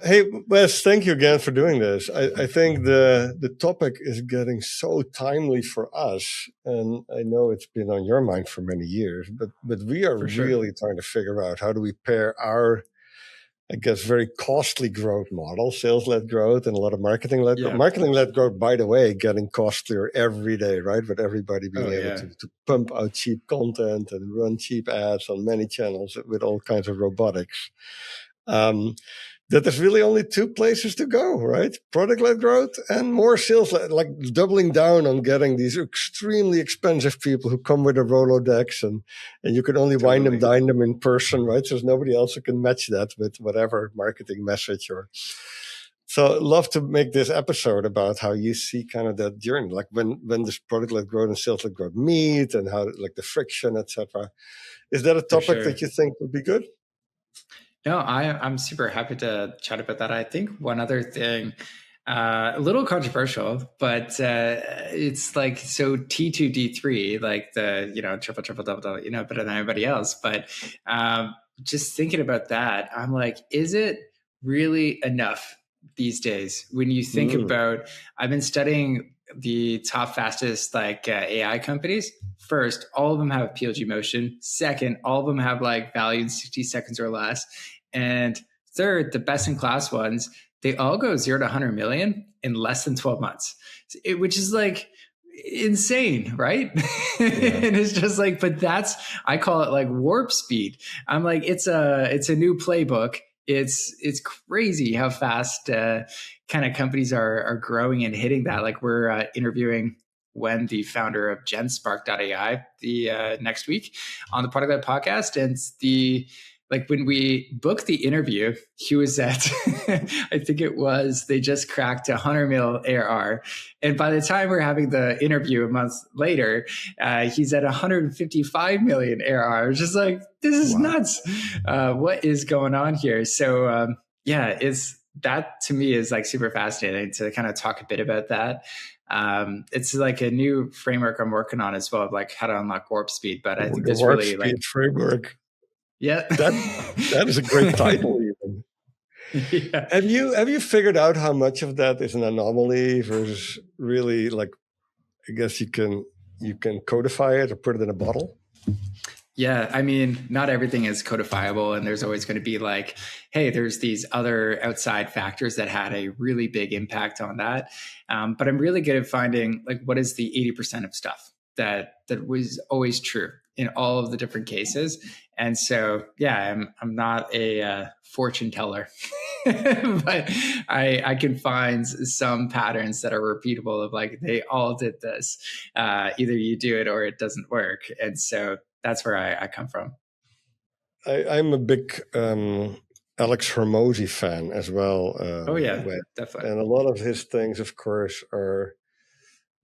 Hey, Wes, thank you again for doing this. I think the topic is getting so timely for us, and I know it's been on your mind for many years. But we are For sure. really trying to figure out how do we pair our, I guess, very costly growth model, sales-led growth, and a lot of marketing-led growth. Yeah. Marketing-led growth, by the way, getting costlier every day, right? With everybody being Oh, able yeah. to pump out cheap content and run cheap ads on many channels with all kinds of robotics. That there's really only two places to go, right? Product-led growth and more sales-led, like doubling down on getting these extremely expensive people who come with a Rolodex and you can only wine them, Totally. dine them in person, right? So there's nobody else who can match that with whatever marketing message or. So I'd love to make this episode about how you see kind of that journey, like when this product-led growth and sales-led growth meet and how like the friction, etc. Is that a For topic sure. that you think would be good? No, I'm super happy to chat about that. I think one other thing, a little controversial, but it's like so T2 D3, like the triple triple double double, better than everybody else. But just thinking about that, I'm like, is it really enough these days? When you think about, I've been studying the top fastest AI companies. First, all of them have PLG motion. Second, all of them have like value in 60 seconds or less. And third, the best in class ones, they all go 0 to 100 million in less than 12 months, which is like insane, right? Yeah. And it's just like, but I call it like warp speed. I'm like, it's a new playbook. It's crazy how fast kind of companies are growing and hitting that. Like we're interviewing Wen, the founder of GenSpark.ai, the next week on the Product Led podcast, and when we booked the interview, he was at, I think it was, they just cracked 100 mil ARR. And by the time we're having the interview a month later, he's at 155 million ARR. It's just like, this is nuts. What is going on here? So that to me is like super fascinating to kind of talk a bit about that. It's like a new framework I'm working on as well, of like how to unlock warp speed. But I think there's warp really speed framework. Yeah, that is a great title. Even. Yeah. Have you figured out how much of that is an anomaly versus really like? I guess you can codify it or put it in a bottle. Yeah, I mean, not everything is codifiable, and there's always going to be like, hey, there's these other outside factors that had a really big impact on that. But I'm really good at finding like what is the 80% of stuff that was always true in all of the different cases. And so, yeah, I'm not a fortune teller, but I can find some patterns that are repeatable of like, they all did this. Either you do it or it doesn't work. And so that's where I come from. I'm a big Alex Hormozi fan as well. Oh yeah, definitely. And a lot of his things, of course, are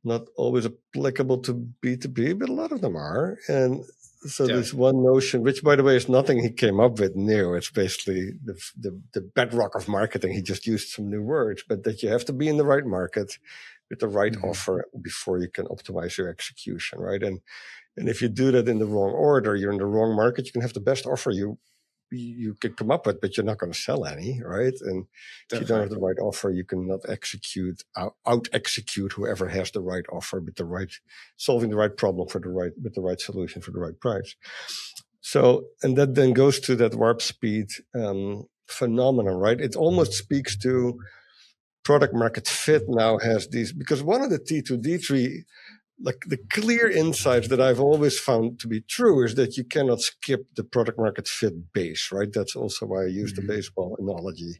not always applicable to B2B, but a lot of them are. And so this one notion, which by the way is nothing he came up with new. It's basically the bedrock of marketing. He just used some new words, but that you have to be in the right market with the right offer before you can optimize your execution, right? And if you do that in the wrong order, you're in the wrong market. You can have the best offer you could come up with, but you're not going to sell any, right? And if you don't have the right offer, you cannot out execute whoever has the right offer with solving the right problem with the right solution for the right price. So, and that then goes to that warp speed phenomenon, right? It almost speaks to product market fit now has these, because one of the T2, D3, like the clear insights that I've always found to be true is that you cannot skip the product market fit base, right? That's also why I use the baseball analogy,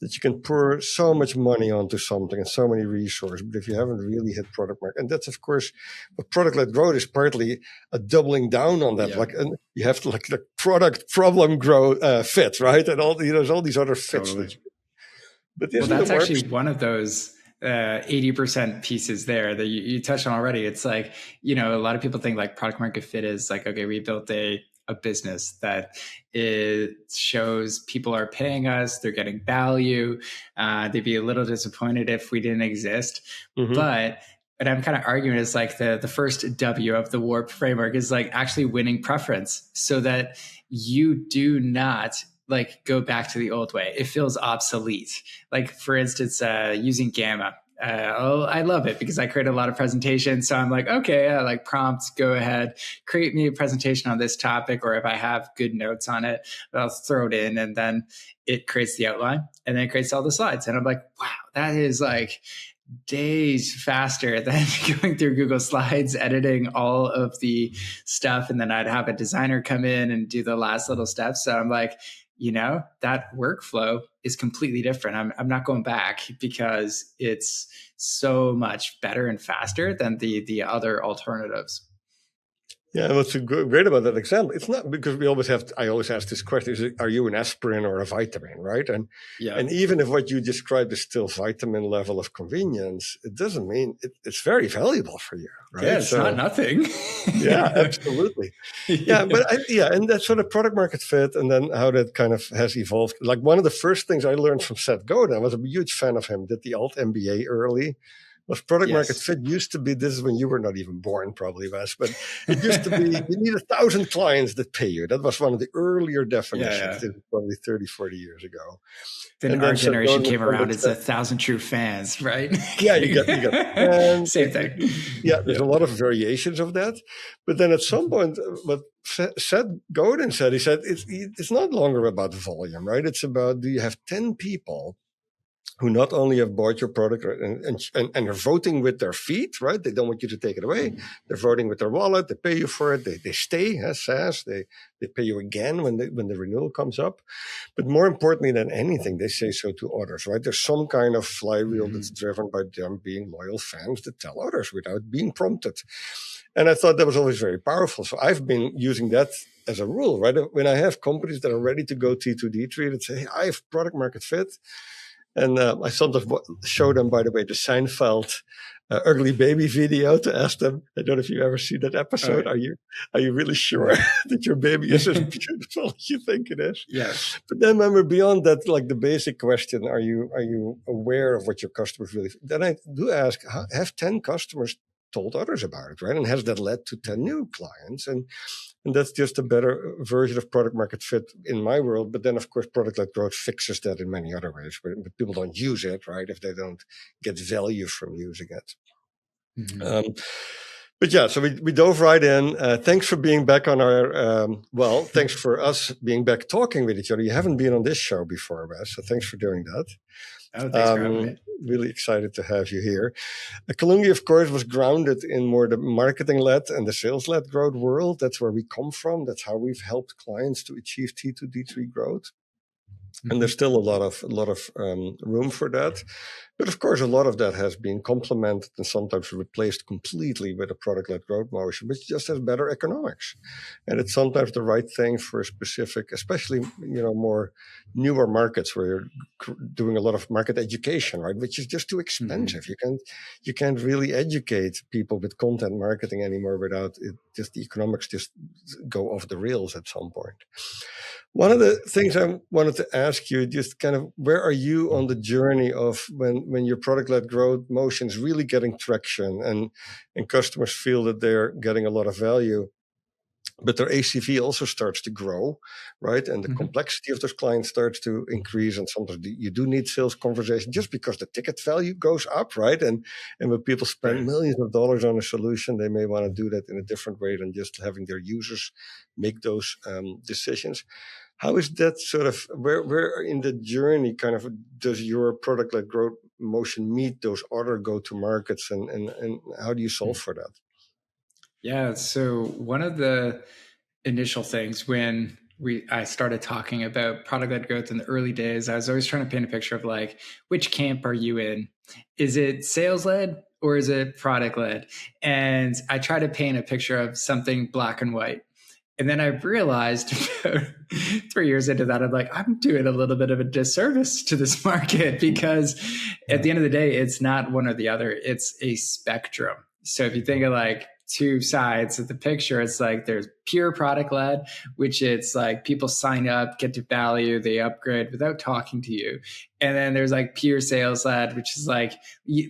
that you can pour so much money onto something and so many resources, but if you haven't really hit product market, and that's of course what product-led growth is partly a doubling down on that. Like, and you have to like the product problem grow fit, right? And all there's all these other fits. Totally. But that's actually one of those 80% pieces there that you touched on already. It's like, a lot of people think like product market fit is like, okay, we built a business that it shows people are paying us, they're getting value. They'd be a little disappointed if we didn't exist. But I'm kind of arguing is like the first W of the warp framework is like actually winning preference so that you do not like go back to the old way. It feels obsolete. Like for instance, using Gamma. I love it because I create a lot of presentations. So I'm like, okay, I like prompts, go ahead, create me a presentation on this topic. Or if I have good notes on it, I'll throw it in and then it creates the outline and then it creates all the slides. And I'm like, wow, that is like days faster than going through Google Slides, editing all of the stuff. And then I'd have a designer come in and do the last little steps. So I'm like, that workflow is completely different. I'm not going back because it's so much better and faster than the other alternatives. Yeah, what's great about that example? It's not because I always ask this question: are you an aspirin or a vitamin, right? And even if what you described is still vitamin level of convenience, it doesn't mean it's very valuable for you, right? Yeah, it's not nothing. Yeah, absolutely. Yeah, but and that sort of product market fit, and then how that kind of has evolved. Like one of the first things I learned from Seth Godin, I was a huge fan of him. Did the alt MBA early. Was product market fit used to be, this is when you were not even born probably, Wes, but it used to be, you need 1,000 clients that pay you. That was one of the earlier definitions, probably 30, 40 years ago. Then our generation came around, it's 1,000 true fans, right? Yeah, you got fans. Same thing. Yeah, there's a lot of variations of that. But then at some point, what Seth Godin said, he said, it's not longer about volume, right? It's about, do you have 10 people who not only have bought your product and are voting with their feet, right? They don't want you to take it away. They're voting with their wallet. They pay you for it. They stay, SaaS. They pay you again when the renewal comes up. But more importantly than anything, they say so to others, right? There's some kind of flywheel that's driven by them being loyal fans that tell others without being prompted. And I thought that was always very powerful. So I've been using that as a rule, right? When I have companies that are ready to go T2D3 that say, hey, I have product market fit. And I sometimes show them, by the way, the Seinfeld ugly baby video to ask them. I don't know if you ever see that episode. Are you really sure that your baby is as beautiful as you think it is? Yes. But then when we're beyond that, like the basic question, are you aware of what your customers really? Then I do ask, have 10 customers told others about it, right? And has that led to 10 new clients? And that's just a better version of product market fit in my world. But then, of course, product-led growth fixes that in many other ways. But people don't use it, right, if they don't get value from using it. Mm-hmm. But yeah, so we dove right in. Thanks for being back on our, thanks for us being back talking with each other. You haven't been on this show before, Wes, so thanks for doing that. Oh, thanks for having me. Really excited to have you here. Kalungi, of course, was grounded in more the marketing-led and the sales-led growth world. That's where we come from. That's how we've helped clients to achieve T2D3 growth. Mm-hmm. And there's still a lot of room for that. But of course, a lot of that has been complemented and sometimes replaced completely with a product-led growth motion, which just has better economics. And it's sometimes the right thing for a specific, especially, more newer markets where you're doing a lot of market education, right? Which is just too expensive. Mm-hmm. You can't really educate people with content marketing anymore without it. Just the economics just go off the rails at some point. One of the things I wanted to ask you, just kind of, where are you on the journey of when your product-led growth motion is really getting traction and customers feel that they're getting a lot of value, but their ACV also starts to grow, right? And the complexity of those clients starts to increase. And sometimes you do need sales conversation just because the ticket value goes up, right? And when people spend millions of dollars on a solution, they may want to do that in a different way than just having their users make those decisions. How is that sort of, where in the journey kind of does your product-led growth motion meet those other go-to markets and how do you solve for that? Yeah, so one of the initial things when I started talking about product-led growth in the early days, I was always trying to paint a picture of like, which camp are you in? Is it sales-led or is it product-led? And I try to paint a picture of something black and white. And then I realized 3 years into that, I'm like, I'm doing a little bit of a disservice to this market because at the end of the day, it's not one or the other. It's a spectrum. So if you think of like two sides of the picture, it's like there's pure product led, which it's like people sign up, get to value, they upgrade without talking to you. And then there's like pure sales led, which is like,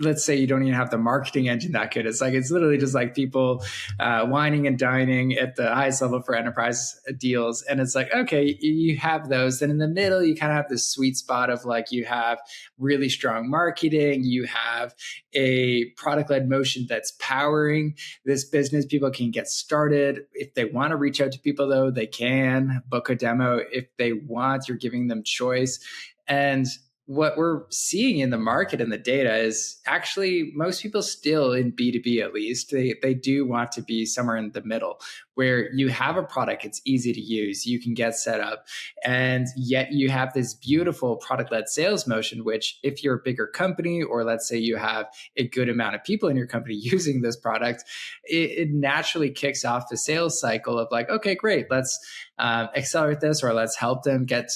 let's say you don't even have the marketing engine that good. It's like, it's literally just like people whining and dining at the highest level for enterprise deals. And it's like, okay, you have those. Then in the middle, you kind of have this sweet spot of like, you have really strong marketing, you have a product led motion that's powering this business. People can get started. If they want to reach out to people though, they can book a demo if they want. You're giving them choice. And what we're seeing in the market and the data is actually most people still in B2B, at least, they do want to be somewhere in the middle where you have a product, it's easy to use, you can get set up, and yet you have this beautiful product-led sales motion, which if you're a bigger company, or let's say you have a good amount of people in your company using this product, it naturally kicks off the sales cycle of like, okay, great, let's accelerate this, or let's help them get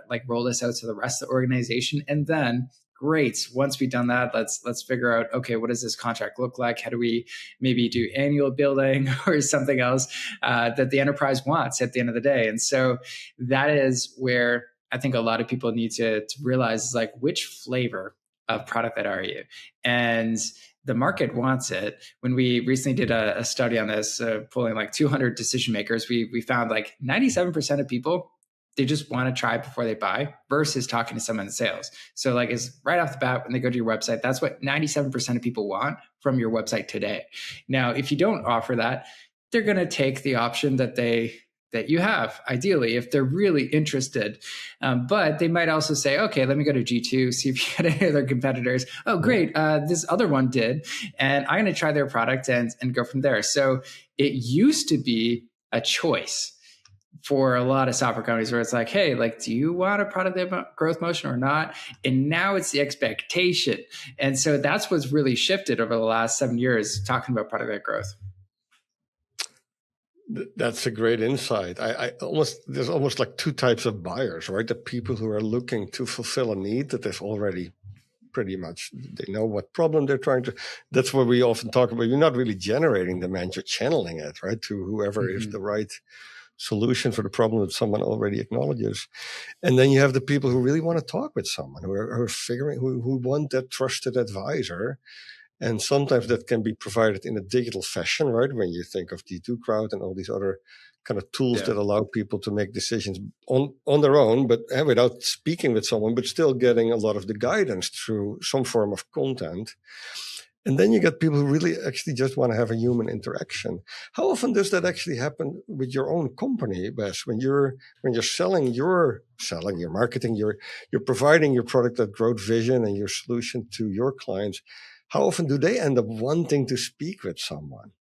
like roll this out to the rest of the organization. And then great, once we've done that, let's figure out, okay, what does this contract look like? How do we maybe do annual billing or something else that the enterprise wants at the end of the day? And so that is where I think a lot of people need to realize is like, which flavor of product that are you? And the market wants it. When we recently did a study on this, pulling like 200 decision makers, we found like 97% of people, they just want to try before they buy versus talking to someone in sales. So like it's right off the bat, when they go to your website, that's what 97% of people want from your website today. Now, if you don't offer that, they're going to take the option that you have, ideally, if they're really interested. But they might also say, okay, let me go to G2, see if you get any other competitors. Oh, great. This other one did. And I'm going to try their product and go from there. So it used to be a choice for a lot of software companies where it's like, hey, like, do you want a product-led growth motion or not? And now it's the expectation. And so that's what's really shifted over the last 7 years, talking about product-led growth. That's a great insight. There's almost like two types of buyers, right? The people who are looking to fulfill a need that is already pretty much, they know what problem they're trying to, that's what we often talk about. You're not really generating demand, you're channeling it, right? To whoever is the right solution for the problem that someone already acknowledges. And then you have the people who really want to talk with someone, who are figuring, who want that trusted advisor. And sometimes that can be provided in a digital fashion, right? When you think of G2 Crowd and all these other kind of tools that allow people to make decisions on their own, but without speaking with someone, but still getting a lot of the guidance through some form of content. And then you get people who really actually just want to have a human interaction. How often does that actually happen with your own company, Wes? When you're selling your marketing, you're providing your product-led growth vision and your solution to your clients. How often do they end up wanting to speak with someone?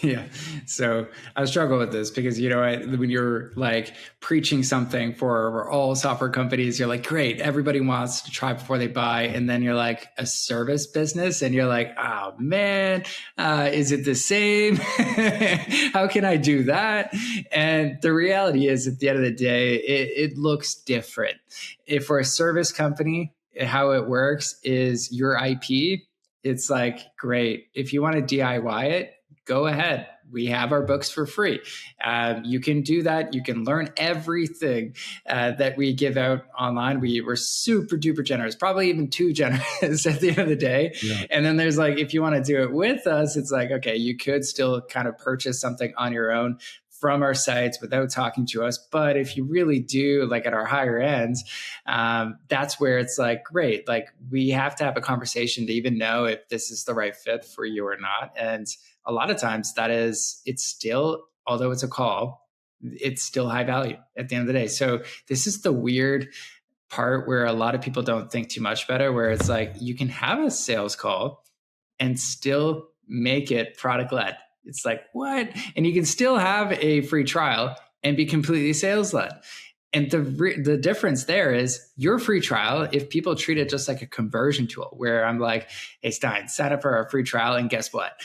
Yeah. So I struggle with this because, you know, when you're like preaching something for all software companies, you're like, great, everybody wants to try before they buy. And then you're like a service business and you're like, oh man, is it the same? How can I do that? And the reality is at the end of the day, it looks different. If for a service company, how it works is your IP, it's like, great. If you want to DIY it, go ahead. We have our books for free. You can do that. You can learn everything that we give out online. We're super duper generous, probably even too generous at the end of the day. Yeah. And then there's like, if you want to do it with us, it's like, okay, you could still kind of purchase something on your own from our sites without talking to us. But if you really do, like at our higher ends, that's where it's like, great, like we have to have a conversation to even know if this is the right fit for you or not. And a lot of times it's still, although it's a call, it's still high value at the end of the day. So this is the weird part where a lot of people don't think too much about it, where it's like, you can have a sales call and still make it product led. It's like, what? And you can still have a free trial and be completely sales led. And the difference there is your free trial, if people treat it just like a conversion tool, where I'm like, hey, Stijn, sign up for our free trial. And guess what?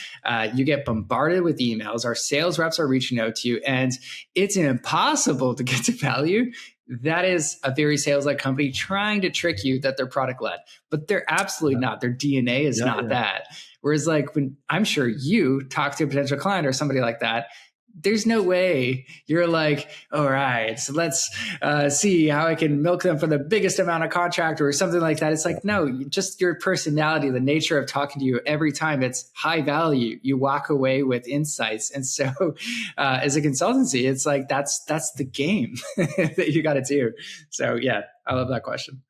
You get bombarded with emails. Our sales reps are reaching out to you and it's impossible to get to value. That is a very sales-led company trying to trick you that they're product-led, but they're absolutely not. Their DNA is not that. Whereas like when I'm sure you talk to a potential client or somebody like that, there's no way you're like, all right, so let's see how I can milk them for the biggest amount of contract or something like that. It's like, no, just your personality, the nature of talking to you every time, it's high value. You walk away with insights. And so as a consultancy, it's like, that's the game that you got to do. So yeah, I love that question.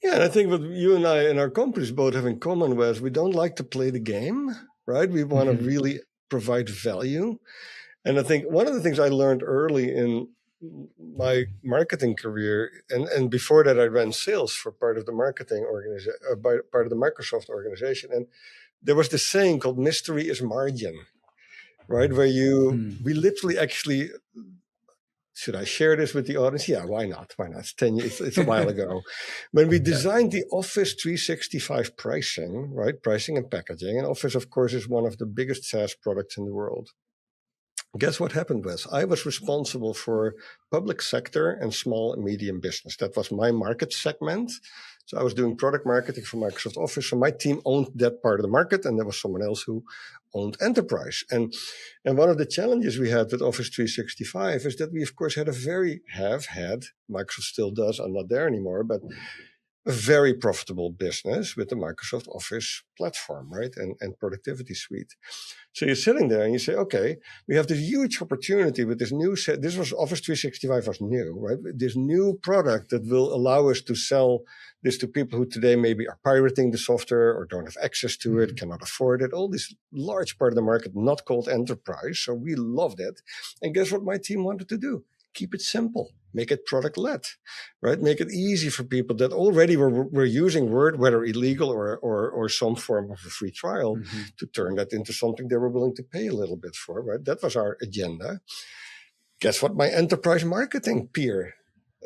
Yeah, and I think what you and I and our companies both have in common was we don't like to play the game, right? We want to really provide value. And I think one of the things I learned early in my marketing career, and before that I ran sales for part of the marketing organization, part of the Microsoft organization. And there was this saying called mystery is margin, right? Where we literally actually, should I share this with the audience? Yeah, why not? Why not? It's 10 years, it's a while ago. When we designed the Office 365 pricing, right? Pricing and packaging. And Office, of course, is one of the biggest SaaS products in the world. Guess what happened, Wes? I was responsible for public sector and small and medium business. That was my market segment. So I was doing product marketing for Microsoft Office. So my team owned that part of the market, and there was someone else who owned enterprise. And one of the challenges we had with Office 365 is that we, of course, have had, Microsoft still does, I'm not there anymore, but a very profitable business with the Microsoft Office platform, right? And productivity suite. So you're sitting there and you say, okay, we have this huge opportunity with this new set. This was Office 365 was new, right? This new product that will allow us to sell this to people who today maybe are pirating the software or don't have access to it, cannot afford it. All this large part of the market not called enterprise. So we loved it. And guess what my team wanted to do? Keep it simple. Make it product-led, right? Make it easy for people that already were using Word, whether illegal or some form of a free trial, to turn that into something they were willing to pay a little bit for, right? That was our agenda. Guess what my enterprise marketing peer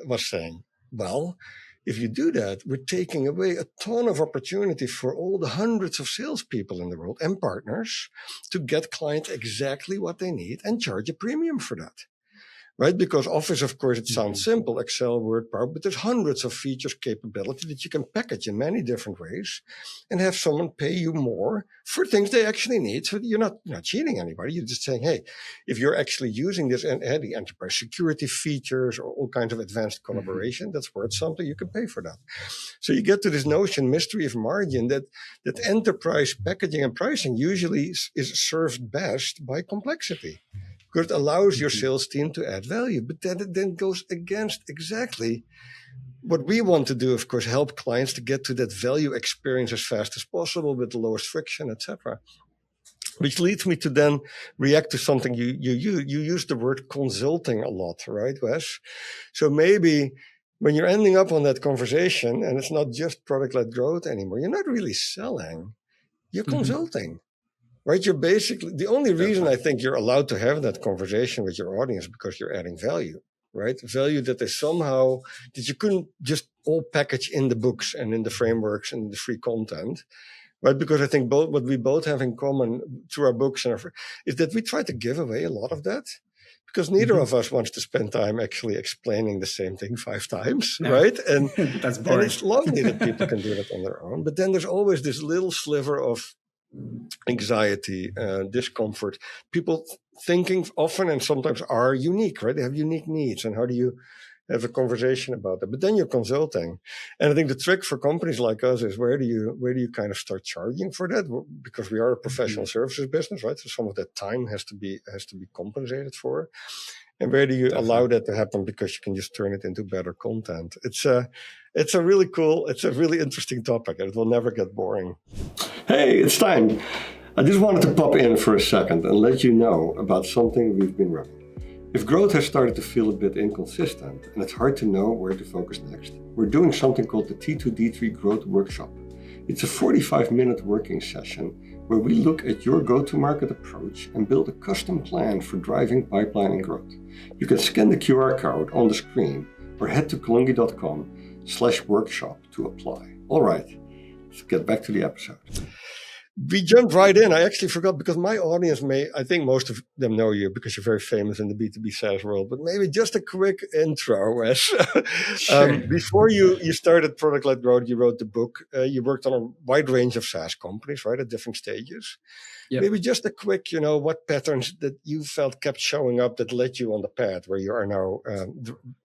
was saying? Well, if you do that, we're taking away a ton of opportunity for all the hundreds of salespeople in the world and partners to get clients exactly what they need and charge a premium for that. Right? Because Office, of course, it sounds simple, Excel, Word, Power, but there's hundreds of features, capability that you can package in many different ways and have someone pay you more for things they actually need. So you're not cheating anybody. You're just saying, hey, if you're actually using this and the enterprise security features or all kinds of advanced collaboration, that's worth something, you can pay for that. So you get to this notion, mystery of margin, that enterprise packaging and pricing usually is served best by complexity. Because it allows your sales team to add value. But then it then goes against exactly what we want to do, of course, help clients to get to that value experience as fast as possible with the lowest friction, etc. Which leads me to then react to something you use the word consulting a lot, right, Wes? So maybe when you're ending up on that conversation and it's not just product-led growth anymore, you're not really selling, you're consulting. Right, you're basically, the only reason I think you're allowed to have that conversation with your audience is because you're adding value, right? Value that is somehow, that you couldn't just all package in the books and in the frameworks and the free content, right? Because I think what we both have in common through our books is that we try to give away a lot of that. Because neither of us wants to spend time actually explaining the same thing 5 times, right? And that's boring. And it's lovely that people can do that on their own. But then there's always this little sliver of anxiety, discomfort. People thinking often and sometimes are unique, right? They have unique needs. And how do you have a conversation about that? But then you're consulting. And I think the trick for companies like us is where do you kind of start charging for that? Because we are a professional services business, right? So some of that time has to be compensated for. And where do you allow that to happen because you can just turn it into better content? It's a really interesting topic, and it will never get boring. Hey, it's Stijn. I just wanted to pop in for a second and let you know about something we've been running. If growth has started to feel a bit inconsistent and it's hard to know where to focus next, we're doing something called the T2D3 Growth Workshop. It's a 45-minute working session where we look at your go-to-market approach and build a custom plan for driving pipeline and growth. You can scan the QR code on the screen or head to kalungi.com/workshop to apply. All right, let's get back to the episode. We jumped right in. I actually forgot because my audience I think most of them know you because you're very famous in the B2B SaaS world, but maybe just a quick intro, Wes. Sure. Before you started Product-Led Growth, you wrote the book. You worked on a wide range of SaaS companies, right, at different stages. Yep. Maybe just a quick, what patterns that you felt kept showing up that led you on the path where you are now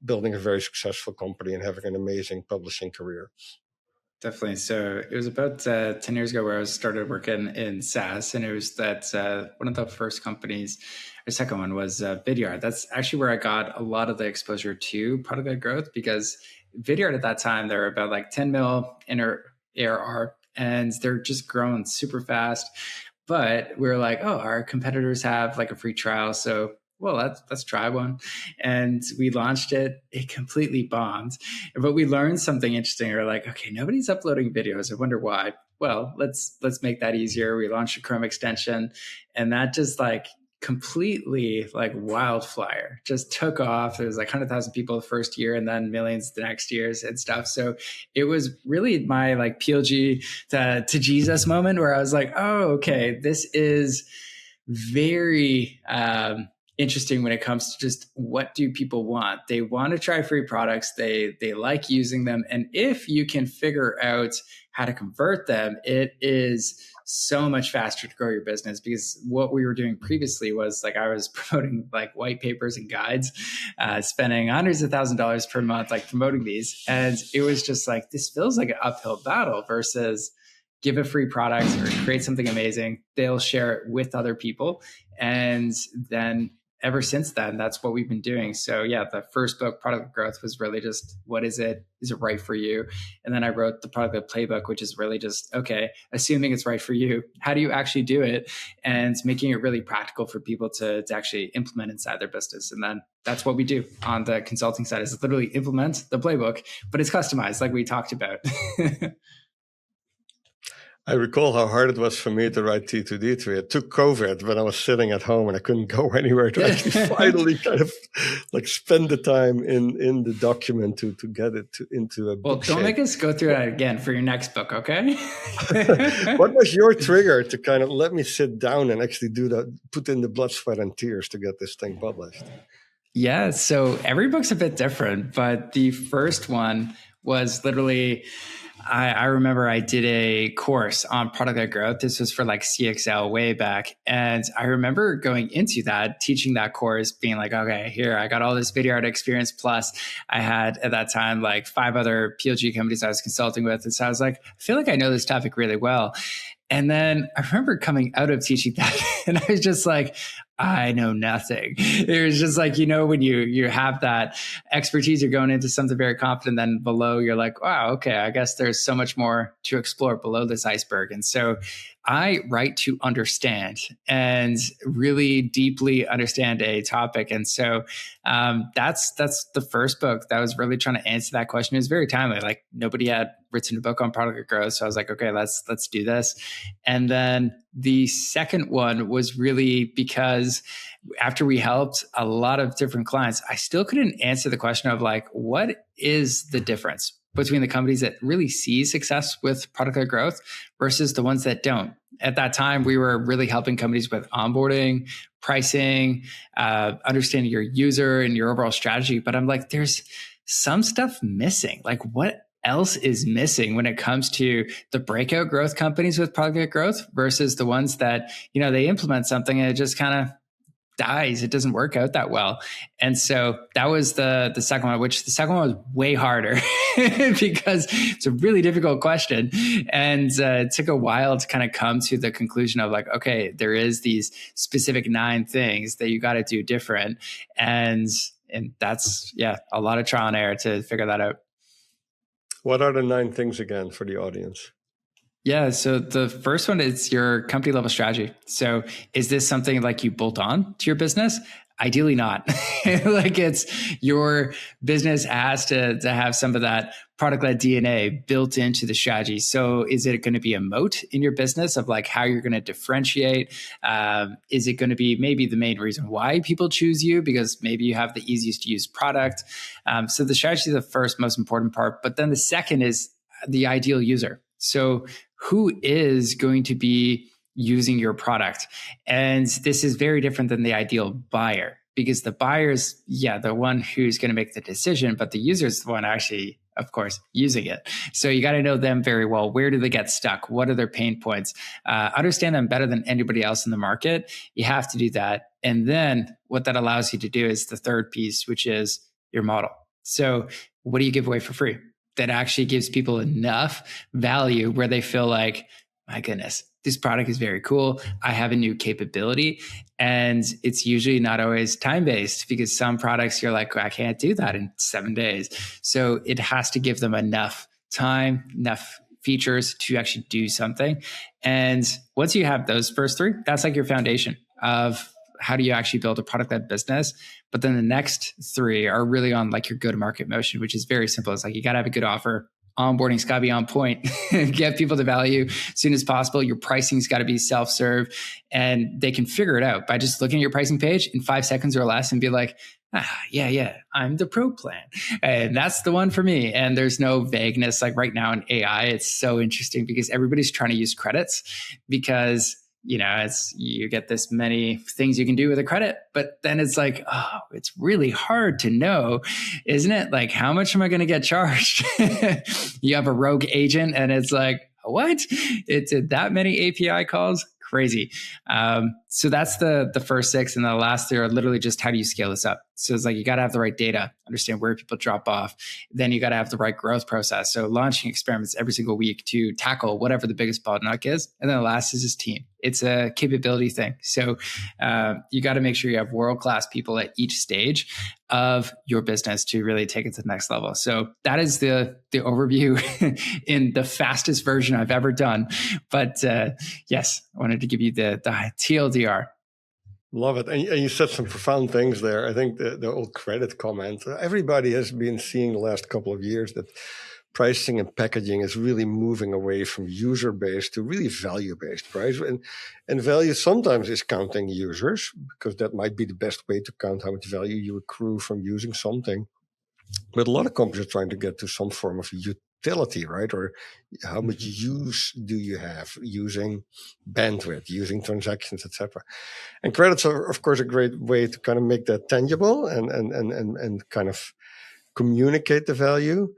building a very successful company and having an amazing publishing career. Definitely. So it was about 10 years ago where I started working in SaaS, and it was that one of the first companies, the second one was Vidyard. That's actually where I got a lot of the exposure to product-led growth, because Vidyard at that time, they were about like 10 mil in ARR, and they're just growing super fast. But we were like, oh, our competitors have like a free trial, so well, let's try one. And we launched it. It completely bombed. But we learned something interesting. We're like, okay, nobody's uploading videos. I wonder why. Well, let's make that easier. We launched a Chrome extension, and that just like completely like wildfire just took off. There was like 100,000 people the first year, and then millions the next years and stuff. So it was really my like PLG to Jesus moment where I was like, oh, okay, this is very interesting when it comes to just what do people want. They want to try free products. They like using them. And if you can figure out how to convert them, it is so much faster to grow your business. Because what we were doing previously was like I was promoting like white papers and guides, spending hundreds of $1,000s per month like promoting these. And it was just like, this feels like an uphill battle versus give a free product or create something amazing. They'll share it with other people. And then ever since then, that's what we've been doing. So yeah, the first book, Product Growth, was really just, what is it? Is it right for you? And then I wrote the Product Playbook, which is really just, okay, assuming it's right for you, how do you actually do it? And making it really practical for people to actually implement inside their business. And then that's what we do on the consulting side, is literally implement the playbook, but it's customized like we talked about. I recall how hard it was for me to write T2D3. It took COVID when I was sitting at home and I couldn't go anywhere to actually finally kind of like spend the time in the document to get it into a book. Well, don't make us go through that again for your next book, okay? What was your trigger to kind of let me sit down and actually do that, put in the blood, sweat, and tears to get this thing published? Yeah, so every book's a bit different, but the first one was literally, I remember I did a course on product-led growth. This was for like CXL way back. And I remember going into that, teaching that course, being like, okay, here, I got all this video art experience. Plus I had at that time, like 5 other PLG companies I was consulting with. And so I was like, I feel like I know this topic really well. And then I remember coming out of teaching that and I was just like, I know nothing. It was just like, when you have that expertise, you're going into something very confident, then below you're like, wow, okay, I guess there's so much more to explore below this iceberg. And so I write to understand and really deeply understand a topic. And so that's the first book that was really trying to answer that question. It was very timely. Like nobody had written a book on product growth. So I was like, okay, let's do this. And then the second one was really because after we helped a lot of different clients, I still couldn't answer the question of like, what is the difference between the companies that really see success with product-led growth versus the ones that don't? At that time, we were really helping companies with onboarding, pricing, understanding your user and your overall strategy. But I'm like, there's some stuff missing. Like what else is missing when it comes to the breakout growth companies with product-led growth versus the ones that, they implement something and it just kind of dies. It doesn't work out that well. And so that was the second one, which the second one was way harder because it's a really difficult question. And it took a while to kind of come to the conclusion of like, okay, there is these specific 9 things that you got to do different. And that's, a lot of trial and error to figure that out. What are the 9 things again for the audience? Yeah. So the first one is your company level strategy. So is this something like you bolt on to your business? Ideally not. Like it's your business has to have some of that product-led DNA built into the strategy. So is it going to be a moat in your business of like how you're going to differentiate? Is it going to be maybe the main reason why people choose you because maybe you have the easiest to use product? So the strategy is the first most important part. But then the second is the ideal user. So who is going to be using your product? And this is very different than the ideal buyer because the buyer is, the one who's going to make the decision, but the user is the one actually of course, using it. So you got to know them very well. Where do they get stuck? What are their pain points? Understand them better than anybody else in the market. You have to do that. And then what that allows you to do is the third piece, which is your model. So what do you give away for free that actually gives people enough value where they feel like, my goodness, this product is very cool. I have a new capability. And it's usually not always time-based, because some products you're like, I can't do that in 7 days. So it has to give them enough time, enough features to actually do something. And once you have those first three, that's like your foundation of how do you actually build a product-led business. But then the next three are really on like your go-to-market motion, which is very simple. It's like, you got to have a good offer. Onboarding's got to be on point. Get people to value as soon as possible. Your pricing's got to be self-serve, and they can figure it out by just looking at your pricing page in 5 seconds or less and be like, yeah, I'm the pro plan, and that's the one for me. And there's no vagueness. Like right now in AI, it's so interesting because everybody's trying to use credits because you get this many things you can do with a credit, but then it's like, oh, it's really hard to know, isn't it? Like, how much am I going to get charged? You have a rogue agent and it's like, what? It's that many API calls? Crazy. So that's the first six. And the last three are literally just, how do you scale this up? So it's like, you got to have the right data, understand where people drop off. Then you got to have the right growth process. So launching experiments every single week to tackle whatever the biggest bottleneck is. And then the last is this team. It's a capability thing. So you got to make sure you have world-class people at each stage of your business to really take it to the next level. So that is the overview in the fastest version I've ever done. But yes, I wanted to give you the TLDR. Love it. And you said some profound things there. I think the old credit comment, everybody has been seeing the last couple of years that pricing and packaging is really moving away from user-based to really value-based price. And value sometimes is counting users, because that might be the best way to count how much value you accrue from using something. But a lot of companies are trying to get to some form of utility, right? Or how much use do you have using bandwidth, using transactions, etc. And credits are, of course, a great way to kind of make that tangible and kind of communicate the value.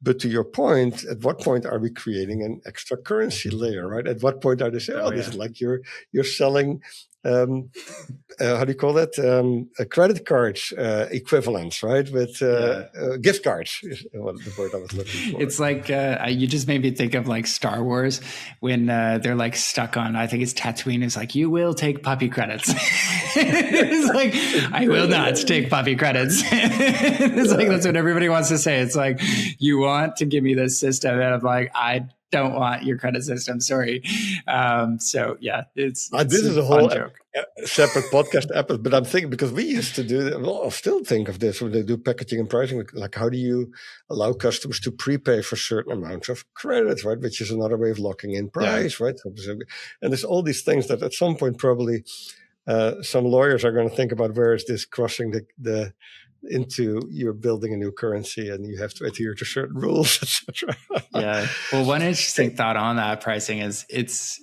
But to your point, at what point are we creating an extra currency layer, right? At what point are they saying, this is like you're selling, how do you call that? Credit cards equivalents, right? With gift cards is what the word I was looking for. It's like, you just made me think of like Star Wars when they're like stuck on, I think it's Tatooine. It's like, you will take puppy credits. It's like, I will not take puppy credits. It's like, that's what everybody wants to say. It's like, you want to give me this system, and I'm like, I don't want your credit system. Sorry. So yeah, it's this is a whole separate podcast episode. But I'm thinking, because we used to do, well, I still think of this when they do packaging and pricing. Like, how do you allow customers to prepay for certain amounts of credits, right? Which is another way of locking in price, right? And there's all these things that at some point probably some lawyers are going to think about, where is this crossing the into you're building a new currency and you have to adhere to certain rules, etc. Yeah. Well, one interesting thought on that pricing is it's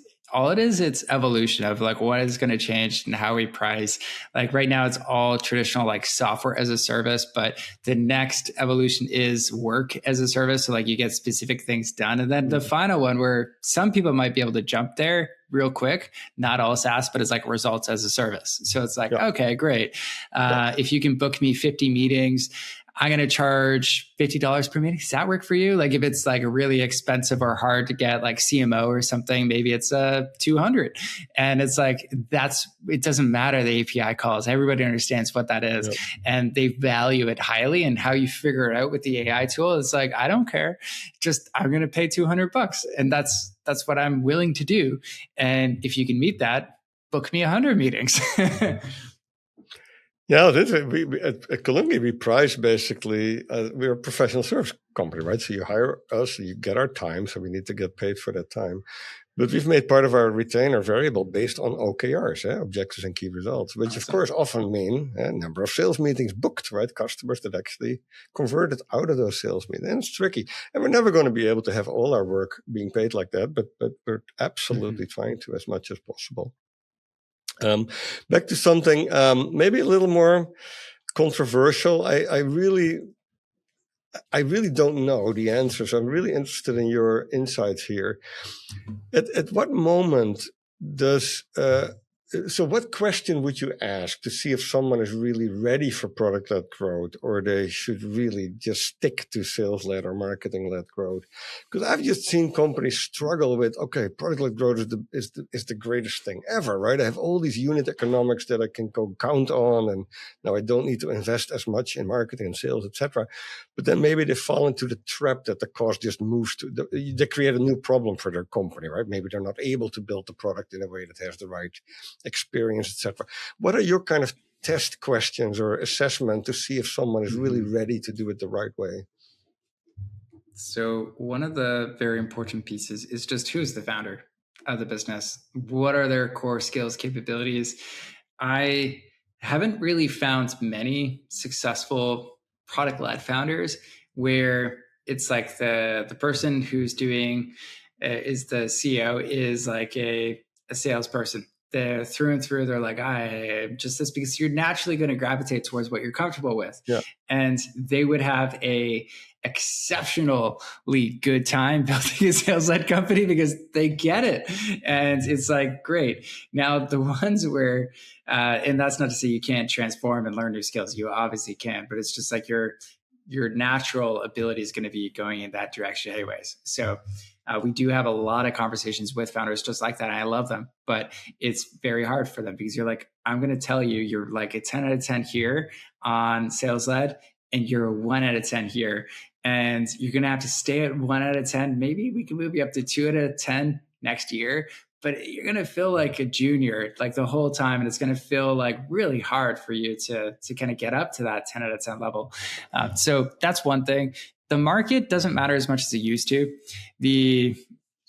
evolution of like what is going to change and how we price. Like right now it's all traditional like software as a service, but the next evolution is work as a service. So like you get specific things done. And then the final one where some people might be able to jump there real quick, not all SaaS, but it's like results as a service. So it's like, okay, great. If you can book me 50 meetings, I'm going to charge $50 per meeting. Does that work for you? Like if it's like really expensive or hard to get like CMO or something, maybe it's 200. And it's like, it doesn't matter the API calls. Everybody understands what that is and they value it highly. And how you figure it out with the AI tool, it's like, I don't care. Just, I'm going to pay $200. And that's what I'm willing to do. And if you can meet that, book me 100 meetings. Yeah, at Kalungi, we price basically, we're a professional service company, right? So you hire us, you get our time, so we need to get paid for that time. But we've made part of our retainer variable based on OKRs, objectives and key results, which of course often mean a number of sales meetings booked, right? Customers that actually converted out of those sales meetings. And it's tricky. And we're never going to be able to have all our work being paid like that, but we're absolutely trying to as much as possible. Back to something maybe a little more controversial. I really I really don't know the answer. So I'm really interested in your insights here. At what moment does so what question would you ask to see if someone is really ready for product-led growth, or they should really just stick to sales-led or marketing-led growth? Because I've just seen companies struggle with, okay, product-led growth is the greatest thing ever, right? I have all these unit economics that I can go count on, and now I don't need to invest as much in marketing and sales, etc. But then maybe they fall into the trap that the cost just moves to, they create a new problem for their company, right? Maybe they're not able to build the product in a way that has the right experience, etc. What are your kind of test questions or assessment to see if someone is really ready to do it the right way? So one of the very important pieces is just who's the founder of the business? What are their core skills, capabilities? I haven't really found many successful product-led founders where it's like the person who's doing is the CEO is like a salesperson. They're through and through. They're like, I just this, because you're naturally going to gravitate towards what you're comfortable with. Yeah. And they would have a exceptionally good time building a sales-led company because they get it. And it's like, great. Now the ones where, and that's not to say you can't transform and learn new skills. You obviously can, but it's just like your natural ability is going to be going in that direction anyways. So we do have a lot of conversations with founders just like that. And I love them, but it's very hard for them because you're like, I'm going to tell you, you're like a 10 out of 10 here on sales led, and you're a 1 out of 10 here. And you're going to have to stay at 1 out of 10. Maybe we can move you up to 2 out of 10 next year, but you're going to feel like a junior like the whole time. And it's going to feel like really hard for you to kind of get up to that 10 out of 10 level. So that's one thing. The market doesn't matter as much as it used to.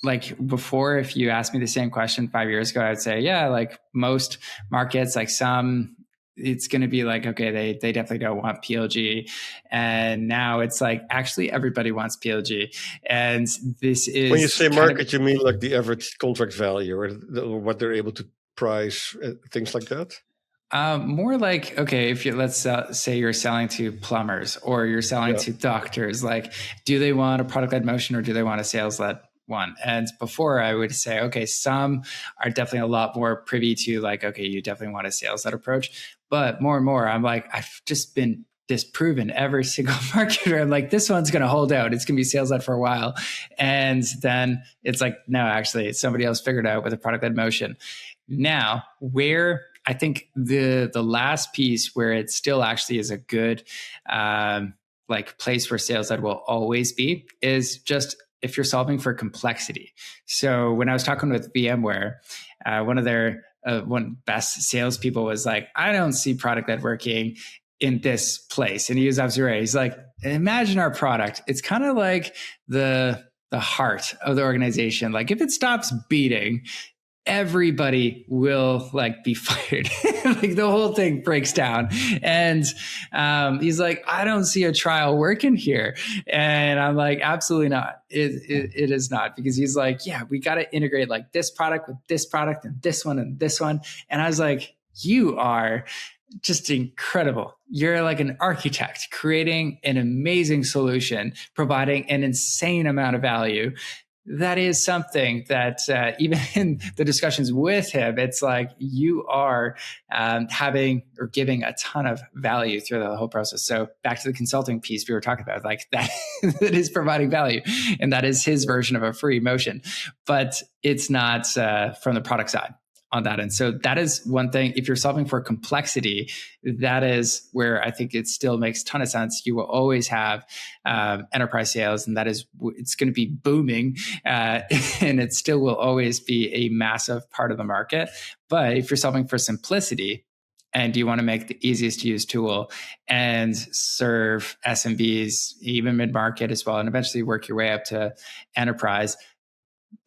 Like before, if you asked me the same question 5 years ago, I would say, yeah, like most markets, like some, it's going to be like, okay, they definitely don't want PLG. And now it's like, actually everybody wants PLG. And this is, when you say market, you mean like the average contract value or what they're able to price, things like that? More like, okay, if you let's say you're selling to plumbers or you're selling to doctors, like, do they want a product-led motion or do they want a sales-led one? And before I would say, okay, some are definitely a lot more privy to like, okay, you definitely want a sales-led approach. But more and more, I'm like, I've just been disproven every single marketer. I'm like, this one's going to hold out. It's going to be sales-led for a while. And then it's like, no, actually, somebody else figured out with a product-led motion. Now, where I think the last piece where it still actually is a good like place where sales-led will always be is just if you're solving for complexity. So when I was talking with VMware, one of their one best salespeople was like, I don't see product-led working in this place. And he was absolutely right. He's like, imagine our product. It's kind of like the heart of the organization. Like if it stops beating, everybody will like be fired. Like the whole thing breaks down. And he's like, I don't see a trial working here. And I'm like, absolutely not. It is not, because he's like, yeah, we got to integrate like this product with this product and this one and this one. And I was like, you are just incredible. You're like an architect creating an amazing solution, providing an insane amount of value. That is something that even in the discussions with him, it's like you are having or giving a ton of value through the whole process. So back to the consulting piece we were talking about, like that, that is providing value. And that is his version of a free motion, but it's not from the product side on that. And so that is one thing. If you're solving for complexity, that is where I think it still makes a ton of sense. You will always have enterprise sales, and that is, it's going to be booming, and it still will always be a massive part of the market. But if you're solving for simplicity, and you want to make the easiest to use tool and serve SMBs, even mid-market as well, and eventually work your way up to enterprise,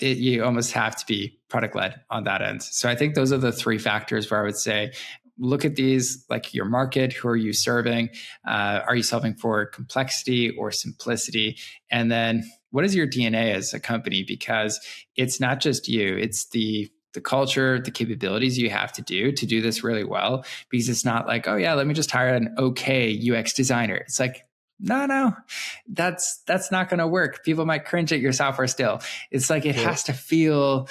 you almost have to be product-led on that end. So I think those are the three factors where I would say, look at these, like your market, who are you serving? Are you solving for complexity or simplicity? And then what is your DNA as a company? Because it's not just you, it's the culture, the capabilities you have to do this really well. Because it's not like, oh yeah, let me just hire an okay UX designer. It's like, no, that's not going to work. People might cringe at your software still. It's like, it has to feel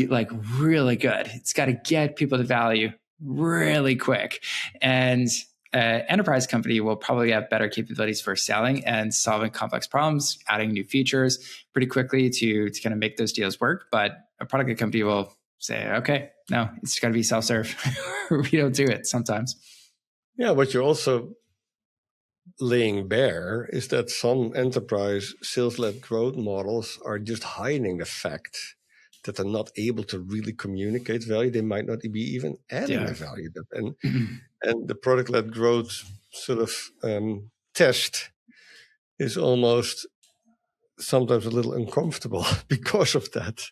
like really good. It's got to get people to value really quick. And enterprise company will probably have better capabilities for selling and solving complex problems, adding new features pretty quickly to kind of make those deals work. But a product company will say, okay, no, it's got to be self-serve. We don't do it sometimes. Yeah, what you're also laying bare is that some enterprise sales-led growth models are just hiding the fact that they're not able to really communicate value. They might not be even adding the value. And the product-led growth sort of test is almost sometimes a little uncomfortable because of that,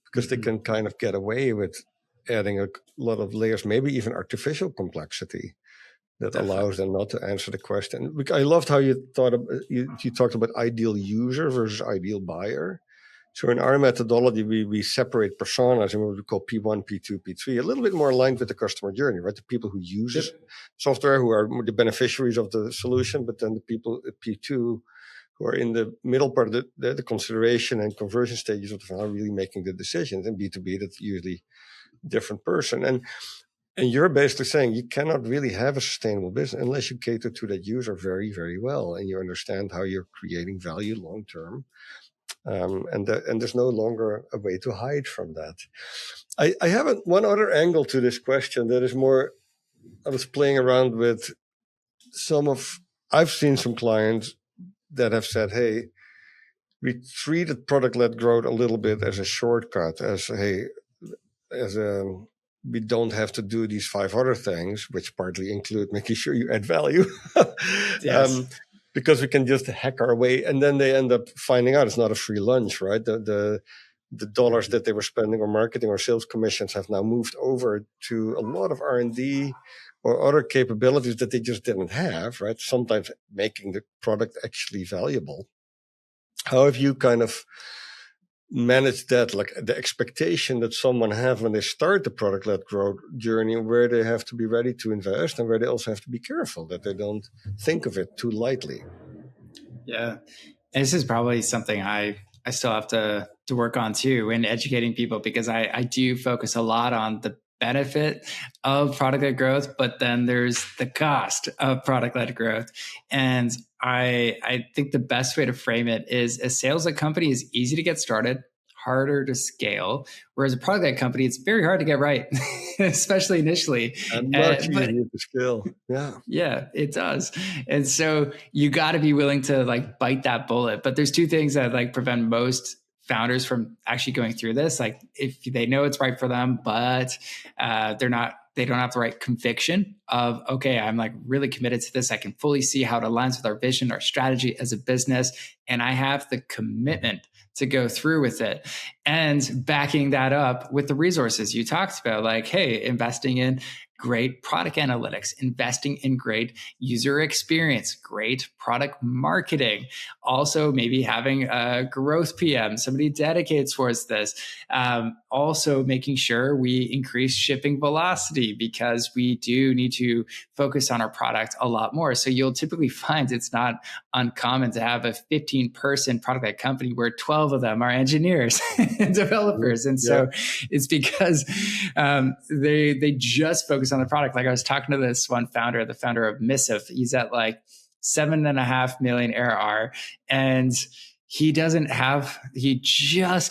because they can kind of get away with adding a lot of layers, maybe even artificial complexity that allows them not to answer the question. I loved how you you talked about ideal user versus ideal buyer. So in our methodology, we separate personas in what we call P1, P2, P3, a little bit more aligned with the customer journey, right? The people who use software, who are the beneficiaries of the solution, but then the people at P2 who are in the middle part of the consideration and conversion stages of the funnel, really making the decisions. And B2B, that's usually a different person. And you're basically saying you cannot really have a sustainable business unless you cater to that user very, very well, and you understand how you're creating value long term. And there's no longer a way to hide from that. I have one other angle to this question that is more, I was playing around with I've seen some clients that have said, hey, we treated product-led growth a little bit as a shortcut, we don't have to do these 5 other things, which partly include making sure you add value. Yes. Because we can just hack our way, and then they end up finding out it's not a free lunch, right? The dollars that they were spending on marketing or sales commissions have now moved over to a lot of R&D or other capabilities that they just didn't have, right? Sometimes making the product actually valuable. How have you kind of managed that, like the expectation that someone have when they start the product-led growth journey, where they have to be ready to invest and where they also have to be careful that they don't think of it too lightly? Yeah. And this is probably something I still have to work on too, in educating people, because I do focus a lot on the benefit of product-led growth, but then there's the cost of product-led growth. And I think the best way to frame it is a sales-led company is easy to get started, harder to scale. Whereas a product-led company, it's very hard to get right, especially initially. And much easier to scale. Yeah. Yeah, it does. And so you got to be willing to like bite that bullet. But there's 2 things that like prevent most founders from actually going through this. Like if they know it's right for them, but they don't have the right conviction of, okay, I'm like really committed to this. I can fully see how it aligns with our vision, our strategy as a business. And I have the commitment to go through with it, and backing that up with the resources you talked about, like, hey, investing in great product analytics, investing in great user experience, great product marketing, also maybe having a growth PM, somebody dedicated towards this. Also making sure we increase shipping velocity, because we do need to focus on our product a lot more. So you'll typically find it's not uncommon to have a 15-person product company where 12 of them are engineers and developers. And so it's because they just focus on the product. Like I was talking to this one founder, the founder of Missive. He's at like 7.5 million ARR, and he just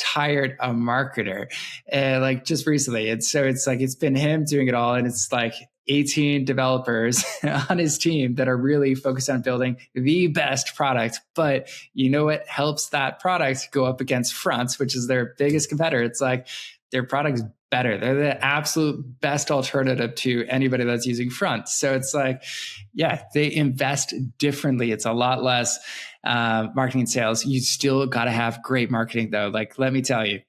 hired a marketer like just recently. And so it's like, it's been him doing it all. And it's like 18 developers on his team that are really focused on building the best product. But you know what helps that product go up against Front, which is their biggest competitor? It's like their product's better. They're the absolute best alternative to anybody that's using Front. So it's like, yeah, they invest differently. It's a lot less marketing and sales. You still got to have great marketing though. Like, let me tell you,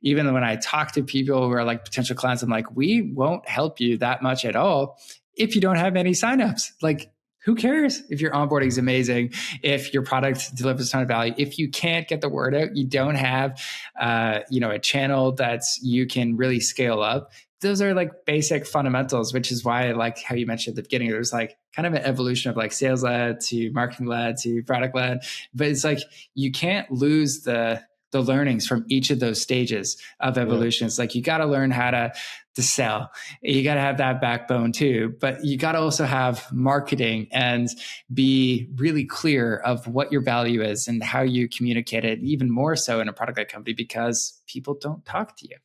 even when I talk to people who are like potential clients, I'm like, we won't help you that much at all if you don't have any signups. Like, who cares if your onboarding is amazing, if your product delivers a ton of value? If you can't get the word out, you don't have, a channel that you can really scale up, those are like basic fundamentals, which is why I like how you mentioned at the beginning, there's like kind of an evolution of like sales led to marketing led to product led. But it's like, you can't lose the learnings from each of those stages of evolution. It's like, you got to learn how to sell. You got to have that backbone too, but you got to also have marketing and be really clear of what your value is and how you communicate it, even more so in a product led company, because people don't talk to you.